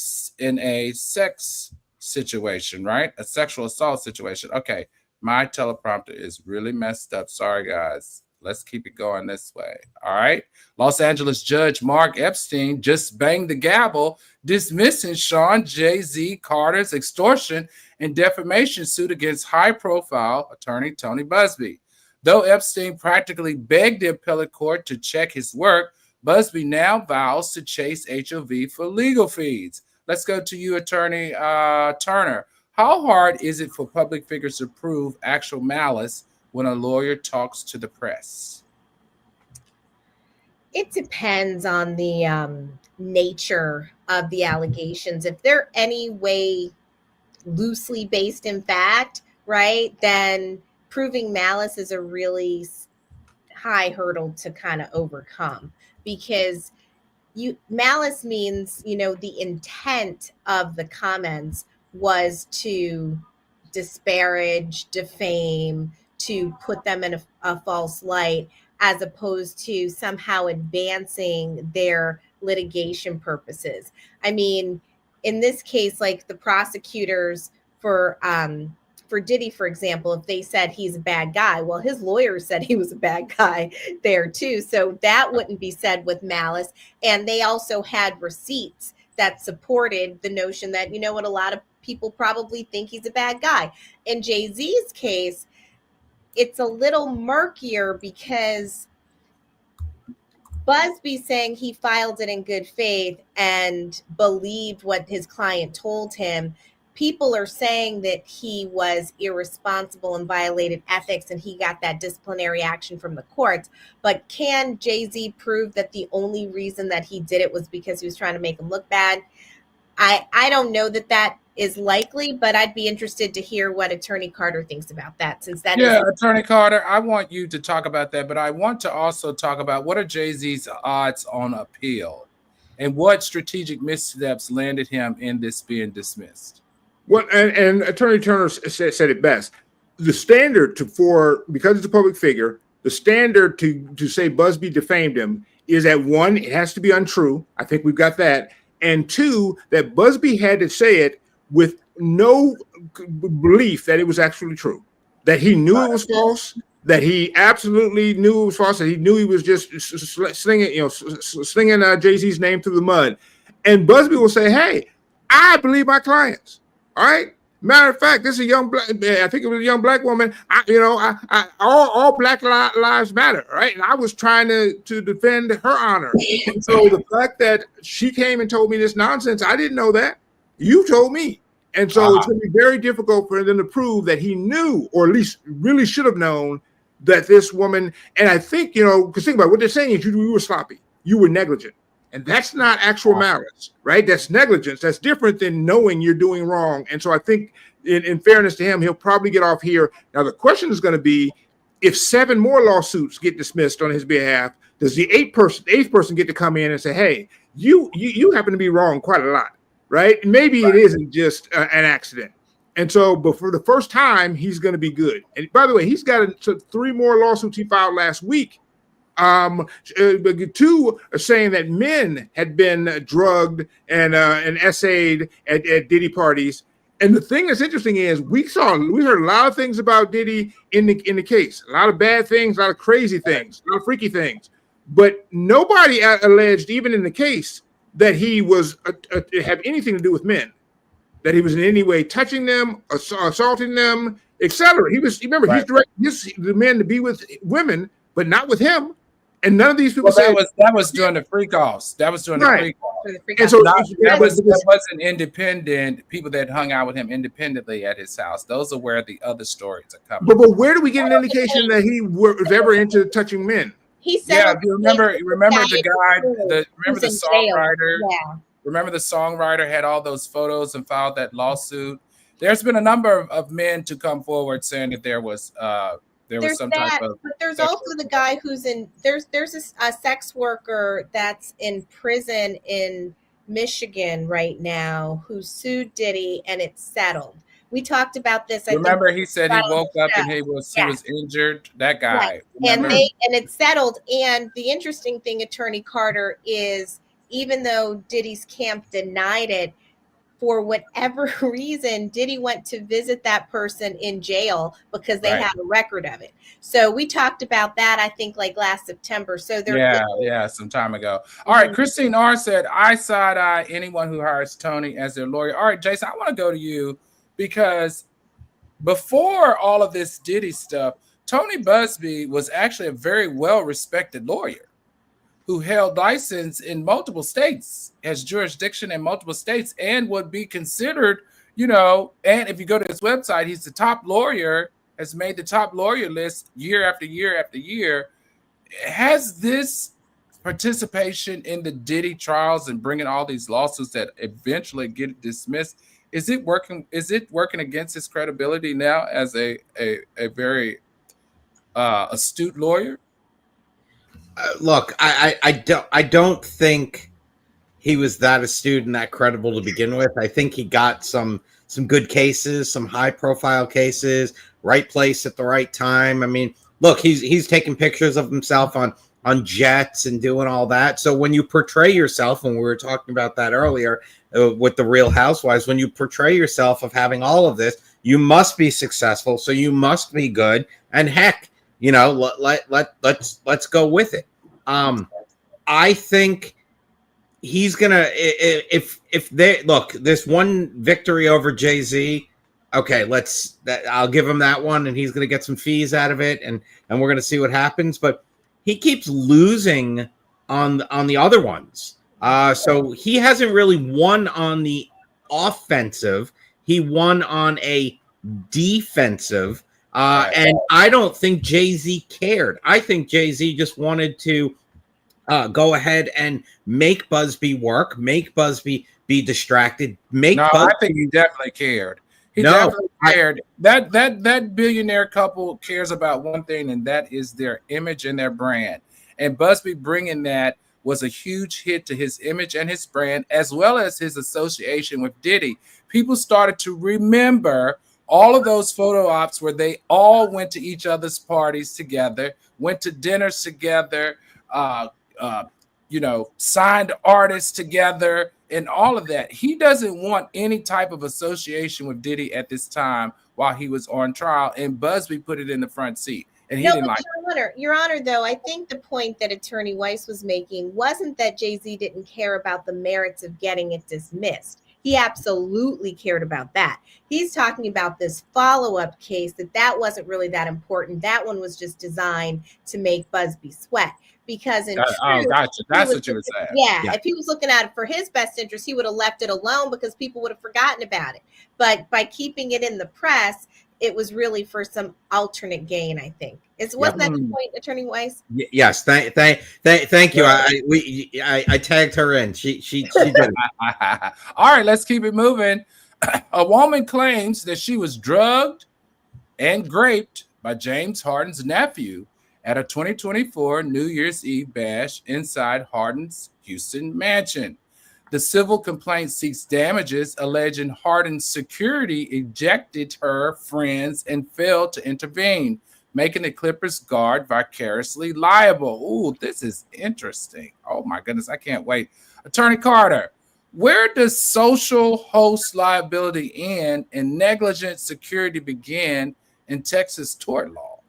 sex situation, right? A sexual assault situation. Okay, my teleprompter is really messed up. Sorry, guys. Let's keep it going this way. All right. Los Angeles Judge Mark Epstein just banged the gavel, dismissing Sean Jay-Z Carter's extortion and defamation suit against high-profile attorney Tony Busby. Though Epstein practically begged the appellate court to check his work, Busby now vows to chase HOV for legal fees. Let's go to you, Attorney Turner. How hard is it for public figures to prove actual malice when a lawyer talks to the press? It depends on the nature of the allegations. If they're any way loosely based in fact, right, then proving malice is a really high hurdle to kind of overcome, because malice means, the intent of the comments was to disparage, defame, to put them in a false light, as opposed to somehow advancing their litigation purposes. I mean, in this case, like the prosecutors for Diddy, for example, if they said he's a bad guy, well, his lawyers said he was a bad guy there too. So that wouldn't be said with malice. And they also had receipts that supported the notion that, a lot of people probably think he's a bad guy. In Jay-Z's case, it's a little murkier because Busby saying he filed it in good faith and believed what his client told him. People are saying that he was irresponsible and violated ethics and he got that disciplinary action from the courts. But can Jay-Z prove that the only reason that he did it was because he was trying to make him look bad? I don't know that is likely, but I'd be interested to hear what Attorney Carter thinks about that, since that Attorney Carter, I want you to talk about that, but I want to also talk about what are Jay-Z's odds on appeal and what strategic missteps landed him in this being dismissed. Well, and Attorney Turner said it best. The standard because it's a public figure, the standard to say Busby defamed him is that, one, it has to be untrue. I think we've got that. And two, that Busby had to say it with no belief that it was actually true, that he knew it was false, that he absolutely knew it was false, that he knew he was just slinging Jay-Z's name through the mud. And Busby will say, hey, I believe my clients. All right. Matter of fact, this is a young black. I think it was a young black woman. All Black lives matter, right? And I was trying to defend her honor. And so the fact that she came and told me this nonsense, I didn't know that. You told me, and so it's going to be very difficult for them to prove that he knew, or at least really should have known, that this woman. And I think, because think about it, what they're saying is you were sloppy, you were negligent. And that's not actual malice, right? That's negligence. That's different than knowing you're doing wrong. And so I think, in fairness to him, he'll probably get off here. Now, the question is going to be, if 7 more lawsuits get dismissed on his behalf, does the eighth person get to come in and say, hey, you happen to be wrong quite a lot, right? Maybe it isn't just an accident. And so, but for the first time, he's going to be good. And by the way, he's got 3 more lawsuits he filed last week. 2 are saying that men had been drugged and essayed at Diddy parties. And the thing that's interesting is we heard a lot of things about Diddy in the case, a lot of bad things, a lot of crazy things, a lot of freaky things, but nobody alleged, even in the case, that he was have anything to do with men, that he was in any way touching them, assaulting them, etc. He's directing the men to be with women, but not with him. And none of these people say that was during the freak offs. That was during the freak offs. And so that wasn't independent people that hung out with him independently at his house. Those are where the other stories are coming. But where do we get an indication that he was ever into touching men? He said, yeah. You remember the guy, remember the songwriter. Yeah. Remember the songwriter had all those photos and filed that lawsuit. There's been a number of men to come forward saying that there was some type of. But there's also the guy who's in. There's a sex worker that's in prison in Michigan right now who sued Diddy, and it's settled. We talked about this. Remember, he said he woke up and he was injured. That guy, and it's settled. And the interesting thing, Attorney Carter, is even though Diddy's camp denied it, for whatever reason, Diddy went to visit that person in jail because they had a record of it. So we talked about that, I think, like last September. So some time ago. All right, Christine R said, I side-eye anyone who hires Tony as their lawyer. All right, Jason, I want to go to you because before all of this Diddy stuff, Tony Busby was actually a very well-respected lawyer who held license in multiple states, has jurisdiction in multiple states, and would be considered, and if you go to his website, he's the top lawyer, has made the top lawyer list year after year after year. Has this participation in the Diddy trials and bringing all these lawsuits that eventually get dismissed, is it working against his credibility now as a very astute lawyer? Look, I don't think he was that astute and that credible to begin with. I think he got some good cases, some high profile cases, right place at the right time. I mean, look, he's taking pictures of himself on jets and doing all that. So when you portray yourself, and we were talking about that earlier with the Real Housewives, when you portray yourself of having all of this, you must be successful. So you must be good. And heck, let's go with it. I think he's gonna if they look this one victory over Jay-Z. Okay, I'll give him that one, and he's gonna get some fees out of it, and we're gonna see what happens. But he keeps losing on the other ones. So he hasn't really won on the offensive. He won on a defensive. And I don't think Jay-Z cared. I think Jay-Z just wanted to go ahead and make Busby work, make Busby be distracted. I think he definitely cared. He definitely cared. That billionaire couple cares about one thing, and that is their image and their brand. And Busby bringing that was a huge hit to his image and his brand, as well as his association with Diddy. People started to remember all of those photo ops where they all went to each other's parties together, went to dinners together, signed artists together, and all of that. He doesn't want any type of association with Diddy at this time while he was on trial, and Busby put it in the front seat. And he didn't like it. Your Honor, though, I think the point that Attorney Weiss was making wasn't that Jay-Z didn't care about the merits of getting it dismissed. He absolutely cared about that. He's talking about this follow-up case that wasn't really that important. That one was just designed to make Busby sweat. Because in truth, gotcha. That's what you were saying. Yeah, if he was looking at it for his best interest, he would have left it alone because people would have forgotten about it. But by keeping it in the press, it was really for some alternate gain, I think. Wasn't that the point, Attorney Weiss? Yes, thank you. I tagged her in. She did it. All right, let's keep it moving. A woman claims that she was drugged and raped by James Harden's nephew at a 2024 New Year's Eve bash inside Harden's Houston mansion. The civil complaint seeks damages, alleging Harden's security ejected her friends and failed to intervene, making the Clippers guard vicariously liable. Ooh, this is interesting. Oh my goodness, I can't wait. Attorney Carter, where does social host liability end and negligent security begin in Texas tort law?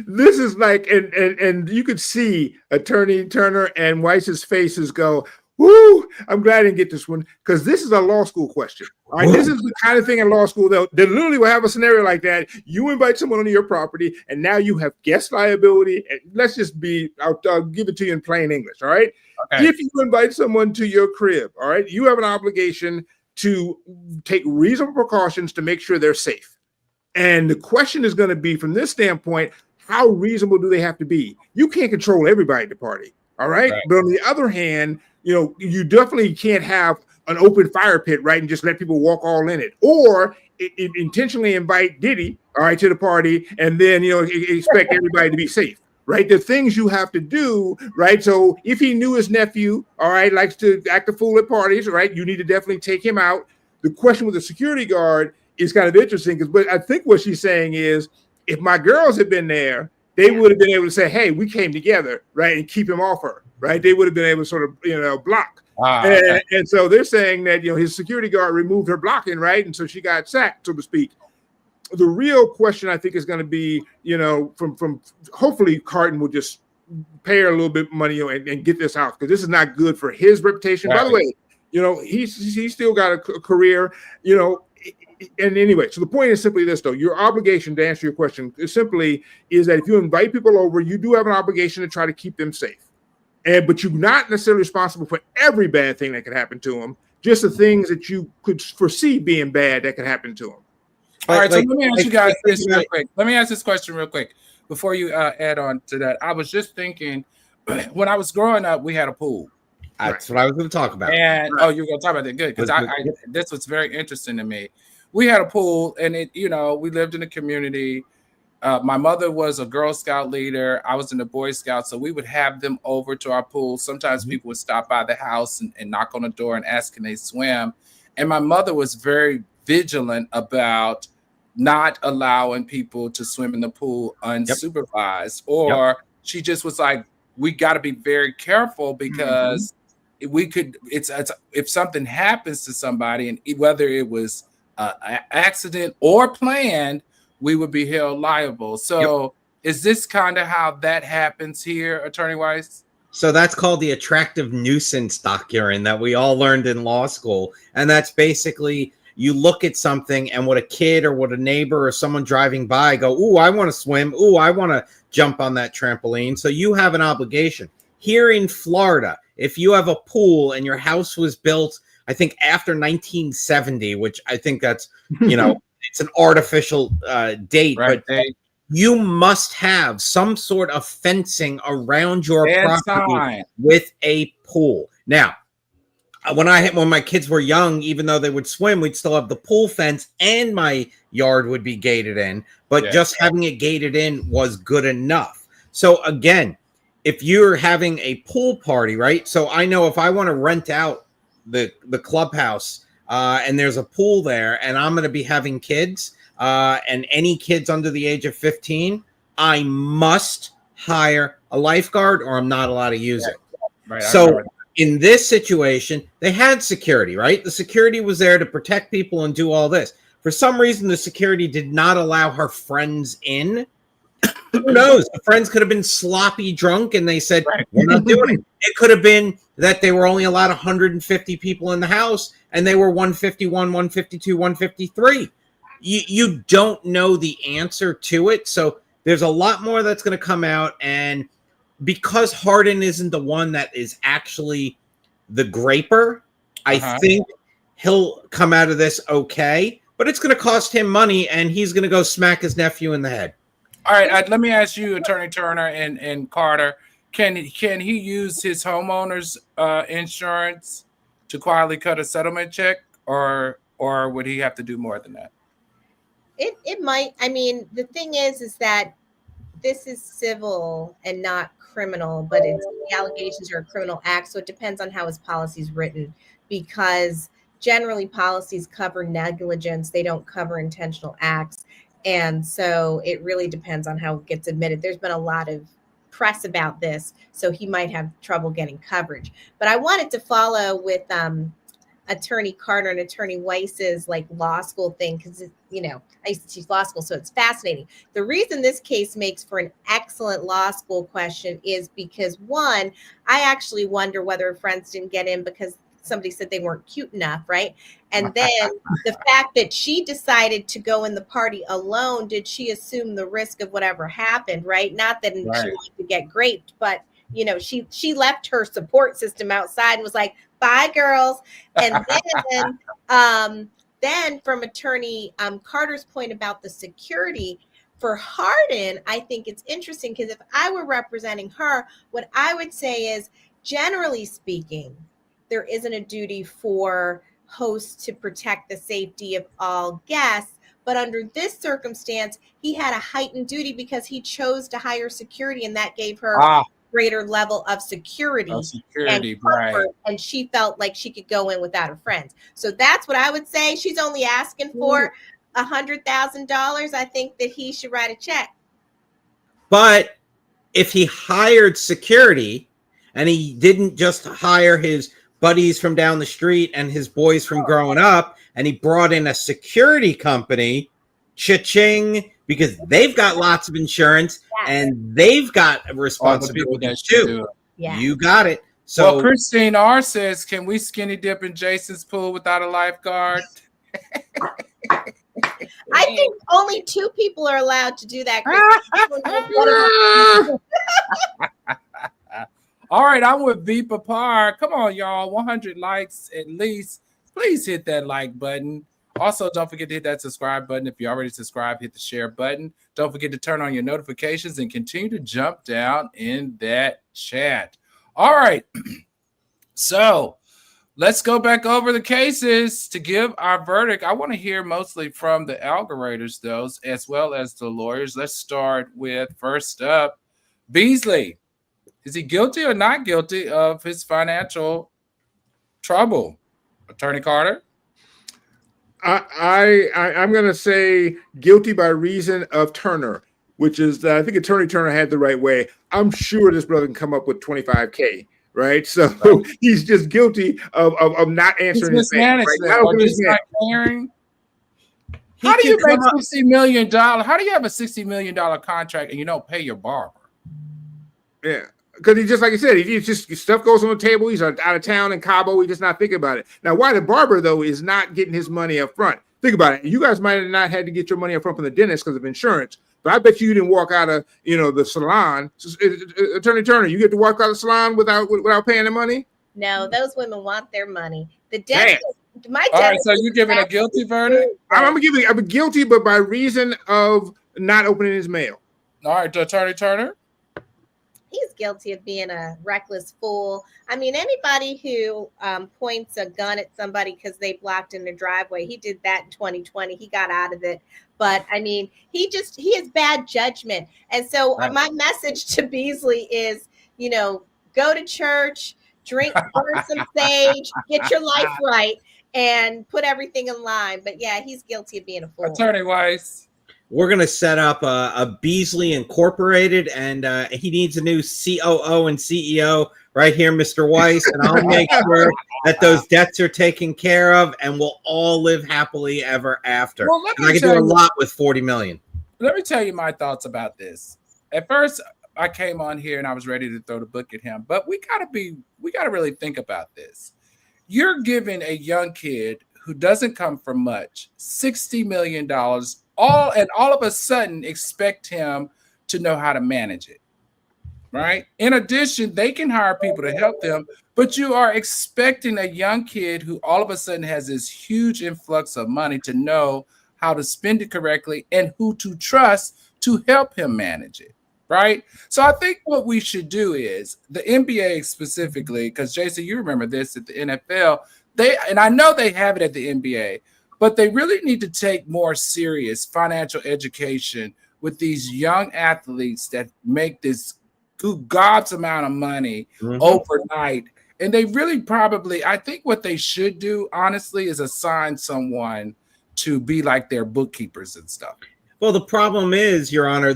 This is like, and you could see Attorney Turner and Weiss's faces go, woo, I'm glad I didn't get this one, because this is a law school question. All right, this is the kind of thing in law school that they literally will have a scenario like that. You invite someone onto your property, and now you have guest liability. And let's just I'll give it to you in plain English. All right. Okay. If you invite someone to your crib, all right, you have an obligation to take reasonable precautions to make sure they're safe. And the question is going to be, from this standpoint, how reasonable do they have to be? You can't control everybody at the party. All right. But on the other hand, you definitely can't have an open fire pit, right, and just let people walk all in it, or intentionally invite Diddy, all right, to the party, and then expect everybody to be safe, right? The things you have to do, right? So if he knew his nephew, all right, likes to act a fool at parties, right, you need to definitely take him out. The question with the security guard is kind of interesting, but I think what she's saying is, if my girls had been there, they would have been able to say, hey, we came together, right, and keep him off her, right? They would have been able to sort of, block. And so they're saying that, his security guard removed her blocking, right? And so she got sacked, so to speak. The real question, I think, is going to be, from hopefully Carton will just pay her a little bit of money and get this out, because this is not good for his reputation. Right. By the way, he's still got a career, And anyway, so the point is simply this, though. Your obligation, to answer your question, is that if you invite people over, you do have an obligation to try to keep them safe. But you're not necessarily responsible for every bad thing that could happen to them, just the things that you could foresee being bad that could happen to them. All right, so let me ask you guys this real quick. Let me ask this question real quick before you add on to that. I was just thinking, when I was growing up, we had a pool. That's what I was going to talk about. And you were going to talk about that? Good, because this was very interesting to me. We had a pool, and we lived in a community. My mother was a Girl Scout leader. I was in the Boy Scouts, so we would have them over to our pool. Sometimes people would stop by the house and knock on the door and ask, can they swim? And my mother was very vigilant about not allowing people to swim in the pool unsupervised. Or she just was like, we got to be very careful, because if something happens to somebody, and whether it was accident or planned, we would be held liable. So is this kind of how that happens here, Attorney Weiss? So that's called the attractive nuisance doctrine that we all learned in law school. And that's basically, you look at something, and what a kid or what a neighbor or someone driving by go, ooh, I want to swim. Ooh, I want to jump on that trampoline. So you have an obligation. Here in Florida, if you have a pool and your house was built, I think after 1970, which I think that's, it's an artificial date, right, but you must have some sort of fencing around your property with a pool. Now, when my kids were young, even though they would swim, we'd still have the pool fence, and my yard would be gated in, but just having it gated in was good enough. So again, if you're having a pool party, right? So I know if I want to rent out the clubhouse and there's a pool there, and I'm going to be having kids and any kids under the age of 15, I must hire a lifeguard or I'm not allowed to use it. Right. So in this situation, they had security, right? The security was there to protect people and do all this. For some reason, the security did not allow her friends in. Who knows? The friends could have been sloppy drunk and they said, Right. we're not doing it. It could have been that they were only allowed 150 people in the house and they were 151, 152, 153. You don't know the answer to it. So there's a lot more that's going to come out. And because Harden isn't the one that is actually the graper, I think he'll come out of this okay. But it's going to cost him money and he's going to go smack his nephew in the head. All right, let me ask you, Attorney Turner and Carter, can he use his homeowner's insurance to quietly cut a settlement check, or would he have to do more than that? It might. I mean, the thing is that this is civil and not criminal, but the allegations are a criminal act, so it depends on how his policy is written, because generally policies cover negligence, they don't cover intentional acts. And so it really depends on how it gets admitted. There's been a lot of press about this, so he might have trouble getting coverage. But I wanted to follow with Attorney Carter and Attorney Weiss's like law school thing, because I used to teach law school, so it's fascinating. The reason this case makes for an excellent law school question is because, one, I actually wonder whether friends didn't get in because somebody said they weren't cute enough, right? And then the fact that she decided to go in the party alone, did she assume the risk of whatever happened, right? Not that she wanted to get raped, but she left her support system outside and was like, bye girls. And then from Attorney Carter's point about the security for Harden, I think it's interesting because if I were representing her, what I would say is, generally speaking, there isn't a duty for hosts to protect the safety of all guests. But under this circumstance, he had a heightened duty because he chose to hire security, and that gave her greater level of security, and comfort, and she felt like she could go in without her friends. So that's what I would say. She's only asking for $100,000. I think that he should write a check. But if he hired security and he didn't just hire his buddies from down the street and his boys from growing up, and he brought in a security company, cha-ching, because they've got lots of insurance and they've got responsibility too. Yeah. You got it. So Christine R says, can we skinny dip in Jason's pool without a lifeguard? I think only 2 people are allowed to do that. All right, I'm with V Papar. Come on, y'all. 100 likes at least. Please hit that like button. Also, don't forget to hit that subscribe button. If you already subscribed, hit the share button. Don't forget to turn on your notifications and continue to jump down in that chat. All right. So let's go back over the cases to give our verdict. I want to hear mostly from the algoriters, though, as well as the lawyers. Let's start with, first up, Beasley. Is he guilty or not guilty of his financial trouble? Attorney Carter? I'm going to say guilty by reason of Turner, which is that I think Attorney Turner had the right way. I'm sure this brother can come up with $25K, right? So he's just guilty of not answering his name. Right? How do you make $60 million? How do you have a $60 million contract and you don't pay your barber? Yeah. Because he just, like I said, he just stuff goes on the table. He's out of town in Cabo. He's just not thinking about it. Now, why the barber, though, is not getting his money up front. Think about it. You guys might have not had to get your money up front from the dentist because of insurance. But I bet you didn't walk out of, the salon. Attorney Turner, you get to walk out of the salon without paying the money? No, those women want their money. The dentist, my dentist. All right, so you're giving a guilty verdict? I'm guilty, but by reason of not opening his mail. All right, Attorney Turner? He's guilty of being a reckless fool. I mean, anybody who points a gun at somebody because they blocked in their driveway, he did that in 2020. He got out of it. But I mean, he has bad judgment. And so my message to Beasley is, go to church, drink, burn some sage, get your life right, and put everything in line. But yeah, he's guilty of being a fool. Attorney Weiss. We're going to set up a Beasley Incorporated, and he needs a new COO and CEO right here, Mr. Weiss, and I'll make sure that those debts are taken care of, and we'll all live happily ever after. Well, and I can do a lot with $40 million. Let me tell you my thoughts about this. At first, I came on here and I was ready to throw the book at him, but we gotta really think about this. You're giving a young kid who doesn't come from much $60 million, all of a sudden expect him to know how to manage it. Right. In addition, they can hire people to help them, but you are expecting a young kid who all of a sudden has this huge influx of money to know how to spend it correctly and who to trust to help him manage it. Right. So I think what we should do is the NBA specifically, because Jason, you remember this at the NFL, and I know they have it at the NBA, but they really need to take more serious financial education with these young athletes that make this God's amount of money overnight. And they really I think what they should do, honestly, is assign someone to be like their bookkeepers and stuff. Well, the problem is, Your Honor,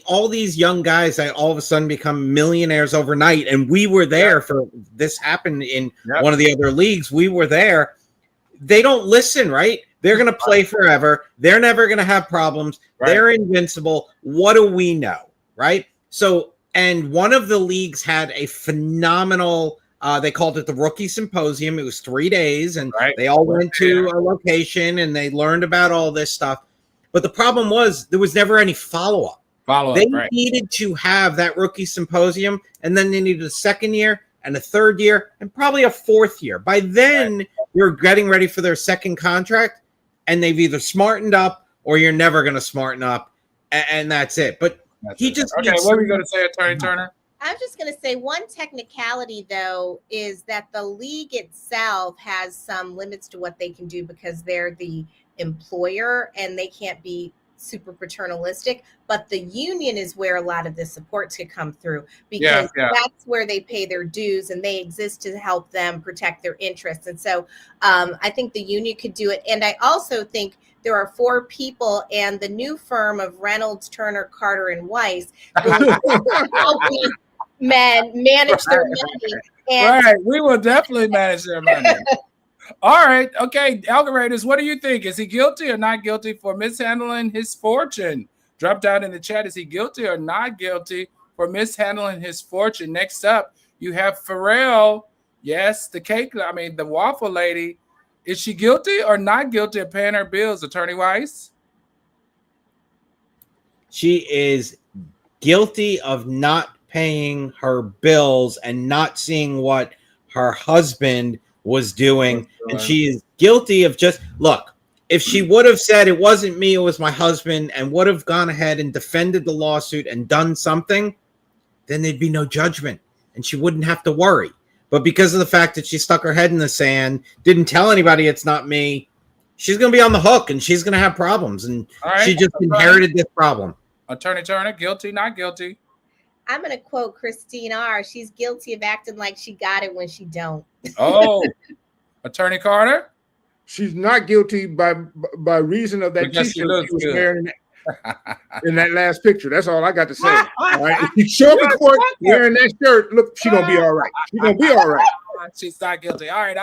all these young guys that all of a sudden become millionaires overnight, and we were there for this happened in one of the other leagues. We were there. They don't listen, right? They're going to play forever. They're never going to have problems. Right. They're invincible. What do we know, right? So, and one of the leagues had a phenomenal, they called it the Rookie Symposium. It was 3 days, and they all went to a location, and they learned about all this stuff. But the problem was there was never any follow-up. They needed to have that Rookie Symposium, and then they needed a second year and a third year and probably a fourth year. By then, you're getting ready for their second contract, and they've either smartened up or you're never going to smarten up, and that's it. But he just okay. What are we going to say, Attorney Turner? I'm just going to say one technicality, though, is that the league itself has some limits to what they can do because they're the employer and they can't be super paternalistic, but the union is where a lot of the support could come through because that's where they pay their dues and they exist to help them protect their interests. And so I think the union could do it. And I also think there are 4 people, and the new firm of Reynolds, Turner, Carter, and Weiss will help these men manage their money. And we will definitely manage their money. All right. Okay. Algoriters, what do you think? Is he guilty or not guilty for mishandling his fortune? Drop down in the chat. Is he guilty or not guilty for mishandling his fortune? Next up, you have Ferrell. Yes, the waffle lady. Is she guilty or not guilty of paying her bills, Attorney Weiss? She is guilty of not paying her bills and not seeing what her husband was doing, and she is guilty of if she would have said it wasn't me, it was my husband, and would have gone ahead and defended the lawsuit and done something, then there'd be no judgment and she wouldn't have to worry. But because of the fact that she stuck her head in the sand, didn't tell anybody it's not me, she's going to be on the hook and she's going to have problems, and she just inherited this problem. Attorney Turner, guilty, not guilty? I'm going to quote Christine R. She's guilty of acting like she got it when she don't. Oh, Attorney Carter? She's not guilty by reason of that t-shirt she was wearing in that last picture. That's all I got to say. All right. If you show up in court wearing that shirt, look, she's going to be all right. She's going to be all right. She's not guilty. All right,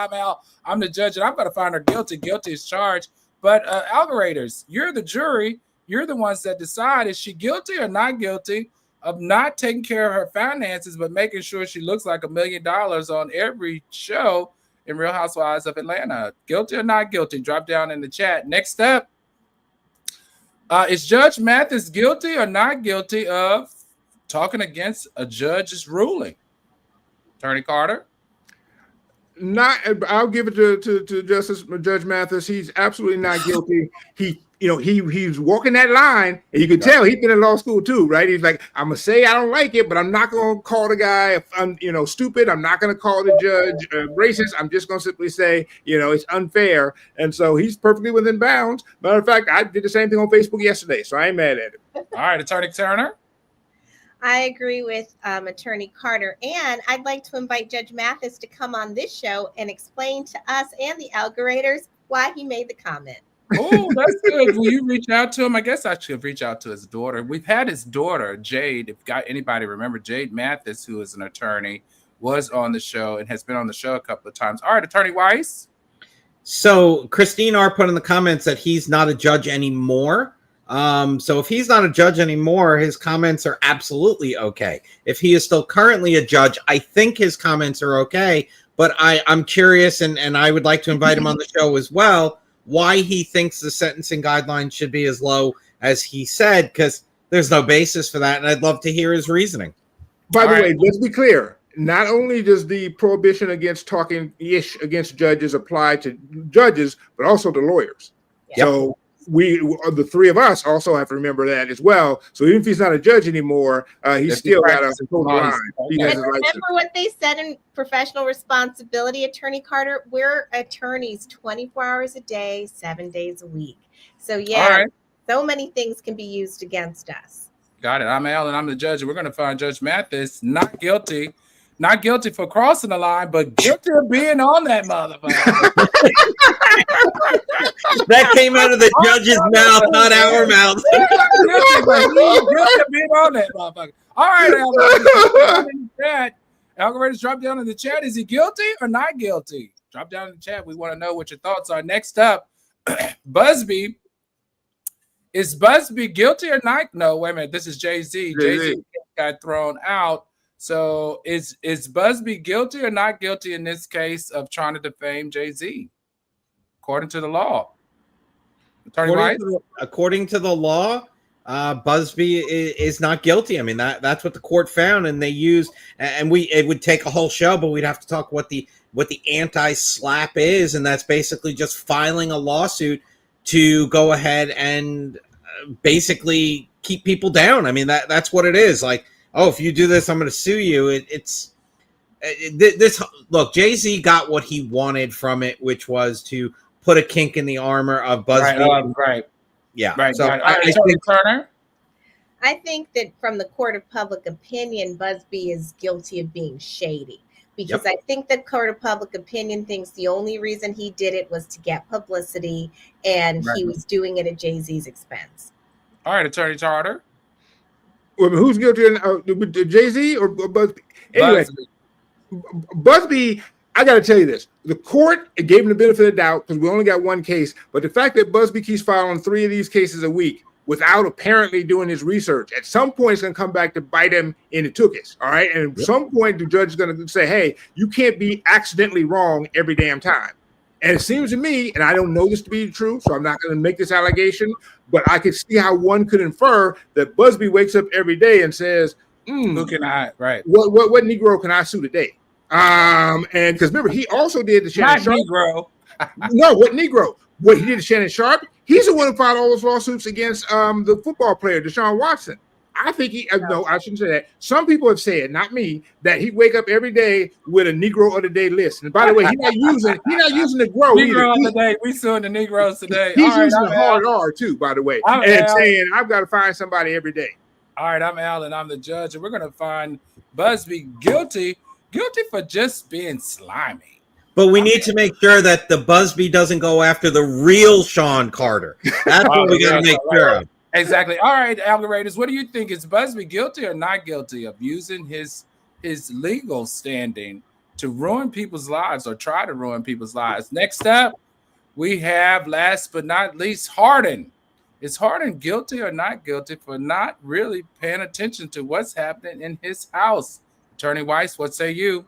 I'm the judge, and I'm going to find her guilty. Guilty is charged. But algoriters, you're the jury. You're the ones that decide, is she guilty or not guilty of not taking care of her finances, but making sure she looks like $1 million on every show in Real Housewives of Atlanta? Guilty or not guilty? Drop down in the chat. Next up, is Judge Mathis guilty or not guilty of talking against a judge's ruling? Attorney Carter? I'll give it to Judge Mathis. He's absolutely not guilty. He's walking that line, and you can tell he's been in law school too, right? He's like, I'm gonna say I don't like it, but I'm not gonna call the guy stupid. I'm not gonna call the judge racist. I'm just gonna simply say, it's unfair. And so he's perfectly within bounds. Matter of fact, I did the same thing on Facebook yesterday, so I ain't mad at it. All right, Attorney Turner. I agree with Attorney Carter, and I'd like to invite Judge Mathis to come on this show and explain to us and the algoriters why he made the comment. Oh, that's good. Will you reach out to him? I guess I should reach out to his daughter. We've had his daughter, Jade. If anybody remember, Jade Mathis, who is an attorney, was on the show and has been on the show a couple of times. All right, Attorney Weiss. So Christine R. put in the comments that he's not a judge anymore. So if he's not a judge anymore, his comments are absolutely okay. If he is still currently a judge, I think his comments are okay. But I'm curious, and I would like to invite him on the show as well, why he thinks the sentencing guidelines should be as low as he said, because there's no basis for that, and I'd love to hear his reasoning. By the way, let's be clear. Not only does the prohibition against talking ish against judges apply to judges, but also to lawyers. Yep. So the three of us also have to remember that as well. So even if he's not a judge anymore, he's still got a hold the line. He has And his license. remember what they said in professional responsibility, Attorney Carter? We're attorneys 24 hours a day, 7 days a week. So yeah, so many things can be used against us. Got it. I'm Al, and I'm the judge, and we're going to find Judge Mathis not guilty. Not guilty for crossing the line, but guilty of being on that motherfucker. That came out of the judge's mouth, not our mouth. Guilty of being on that motherfucker. All right, Algorithm, drop down in the chat. Is he guilty or not guilty? Drop down in the chat. We want to know what your thoughts are. Next up, Busby. Is Busby guilty or not? No, wait a minute. This is Jay-Z. Jay-Z got thrown out. So is Busby guilty or not guilty in this case of trying to defame Jay-Z, according to the law? According to the law, Busby is not guilty. I mean, that's what the court found, and they used, and it would take a whole show, but we'd have to talk what the anti-slap is, and that's basically just filing a lawsuit to go ahead and basically keep people down. I mean, that's what it is. Like, oh, if you do this, I'm going to sue you. Look, Jay-Z got what he wanted from it, which was to put a kink in the armor of Busby. Right. Yeah. Right. So I think that from the court of public opinion, Busby is guilty of being shady. Because I think the court of public opinion thinks the only reason he did it was to get publicity, and he was doing it at Jay-Z's expense. All right, Attorney Charter. Well, who's guilty? Jay-Z or Busby? Anyway, Busby, I got to tell you this. The court gave him the benefit of the doubt because we only got one case. But the fact that Busby keeps filing 3 of these cases a week without apparently doing his research, at some point it's going to come back to bite him in the tuchus. All right. And at some point, the judge is going to say, hey, you can't be accidentally wrong every damn time. And it seems to me, and I don't know this to be true, so I'm not going to make this allegation, but I can see how one could infer that Busby wakes up every day and says, who can I, what Negro can I sue today? And because remember, he also did the Shannon Sharp. Negro. No, what Negro? What he did to Shannon Sharp? He's the one who filed all those lawsuits against the football player, Deshaun Watson. I think no, I shouldn't say that. Some people have said, not me, that he wake up every day with a Negro of the Day list. And by the way, he's not using the Negro of the day. We suing the Negroes today. He's using the hard R too, by the way, and saying I've got to find somebody every day. All right, I'm Al, and I'm the judge, and we're going to find Busby guilty for just being slimy. But we need to make sure that the Busby doesn't go after the real Sean Carter. That's what we got to make sure of. Exactly. All right, algoritms, what do you think? Is Busby guilty or not guilty of using his legal standing to ruin people's lives or try to ruin people's lives? Next up, we have, last but not least, Harden. Is Harden guilty or not guilty for not really paying attention to what's happening in his house? Attorney Weiss, what say you?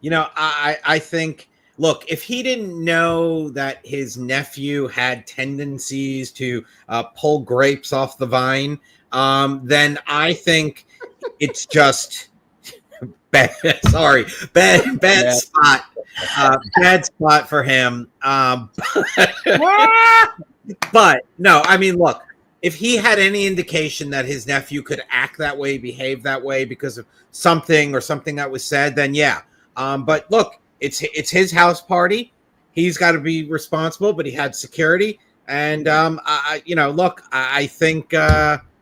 You know, I think, look, if he didn't know that his nephew had tendencies to pull grapes off the vine, then I think it's just bad. Sorry, bad spot. Bad spot for him. But no, I mean, look, if he had any indication that his nephew could act that way, behave that way because of something that was said, then yeah. But look, it's his house party. He's got to be responsible, but he had security. And, I think,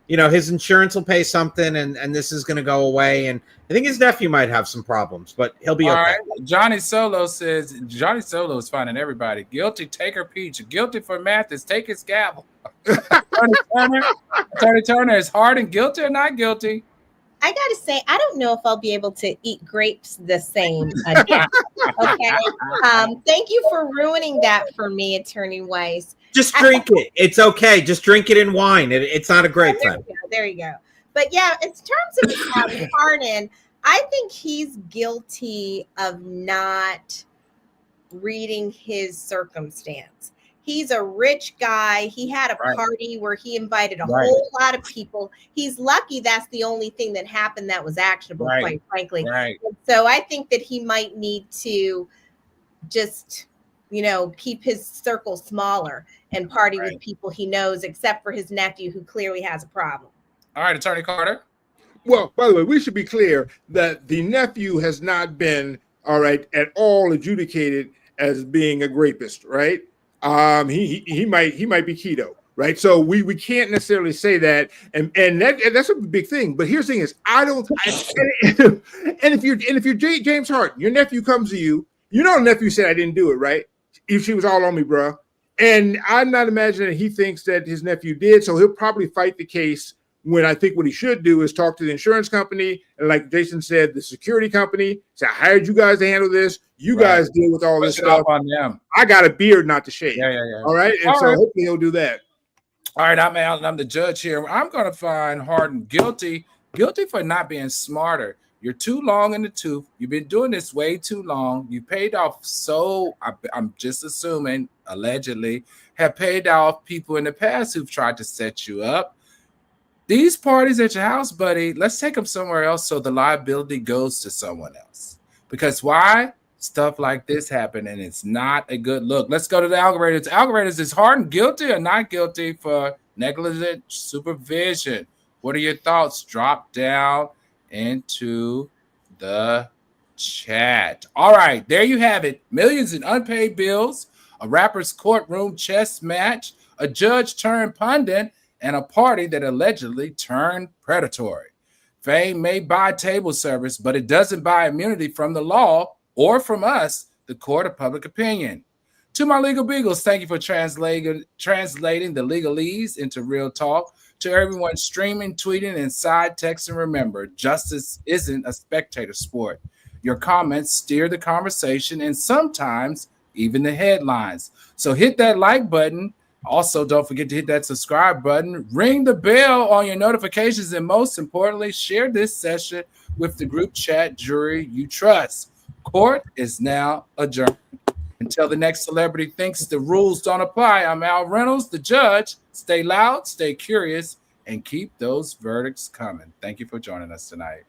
his insurance will pay something and this is going to go away. And I think his nephew might have some problems, but he'll be okay. All right. Johnny Solo says, Johnny Solo is finding everybody. Guilty, take her peach. Guilty for Mathis, take his gavel. Attorney Turner, is Harden guilty or not guilty? I gotta say, I don't know if I'll be able to eat grapes the same again. Okay. Thank you for ruining that for me, Attorney Weiss. Just drink it. It's okay. Just drink it in wine. It's not a grape thing. There you go. But yeah, in terms of Harden, I think he's guilty of not reading his circumstance. He's a rich guy. He had a party where he invited a whole lot of people. He's lucky that's the only thing that happened that was actionable, quite frankly. And so I think that he might need to just, keep his circle smaller and party with people he knows, except for his nephew, who clearly has a problem. All right, Attorney Carter. Well, by the way, we should be clear that the nephew has not been, at all adjudicated as being a rapist, right? He might be keto, right? So we can't necessarily say that, and that's a big thing. But here's the thing: is and if you're James Harden, your nephew comes to you, the nephew said I didn't do it, right? She was all on me, bro. And I'm not imagining he thinks that his nephew did, so he'll probably fight the case. When I think what he should do is talk to the insurance company, and like Jason said, the security company. Say, I hired you guys to handle this. You guys deal with all this stuff. On them. I got a beard not to shave. Yeah. All right, and so hopefully he'll do that. All right, I'm the judge here. I'm going to find Harden guilty for not being smarter. You're too long in the tooth. You've been doing this way too long. You paid off I'm just assuming, allegedly, have paid off people in the past who've tried to set you up. These parties at your house, buddy, let's take them somewhere else so the liability goes to someone else. Because why? Stuff like this happen, and it's not a good look. Let's go to the algorithms. Algorithms, is Harden guilty or not guilty for negligent supervision? What are your thoughts? Drop down into the chat. All right, there you have it. Millions in unpaid bills, a rapper's courtroom chess match, a judge turned pundit, and a party that allegedly turned predatory. Fame may buy table service, but it doesn't buy immunity from the law or from us, the court of public opinion. To my legal beagles, thank you for translating the legalese into real talk. To everyone streaming, tweeting, and side texting, remember, justice isn't a spectator sport. Your comments steer the conversation and sometimes even the headlines. So hit that like button. Also, don't forget to hit that subscribe button, ring the bell on your notifications, and most importantly, share this session with the group chat jury you trust. Court is now adjourned. Until the next celebrity thinks the rules don't apply, I'm Al Reynolds, the judge. Stay loud, stay curious, and keep those verdicts coming. Thank you for joining us tonight.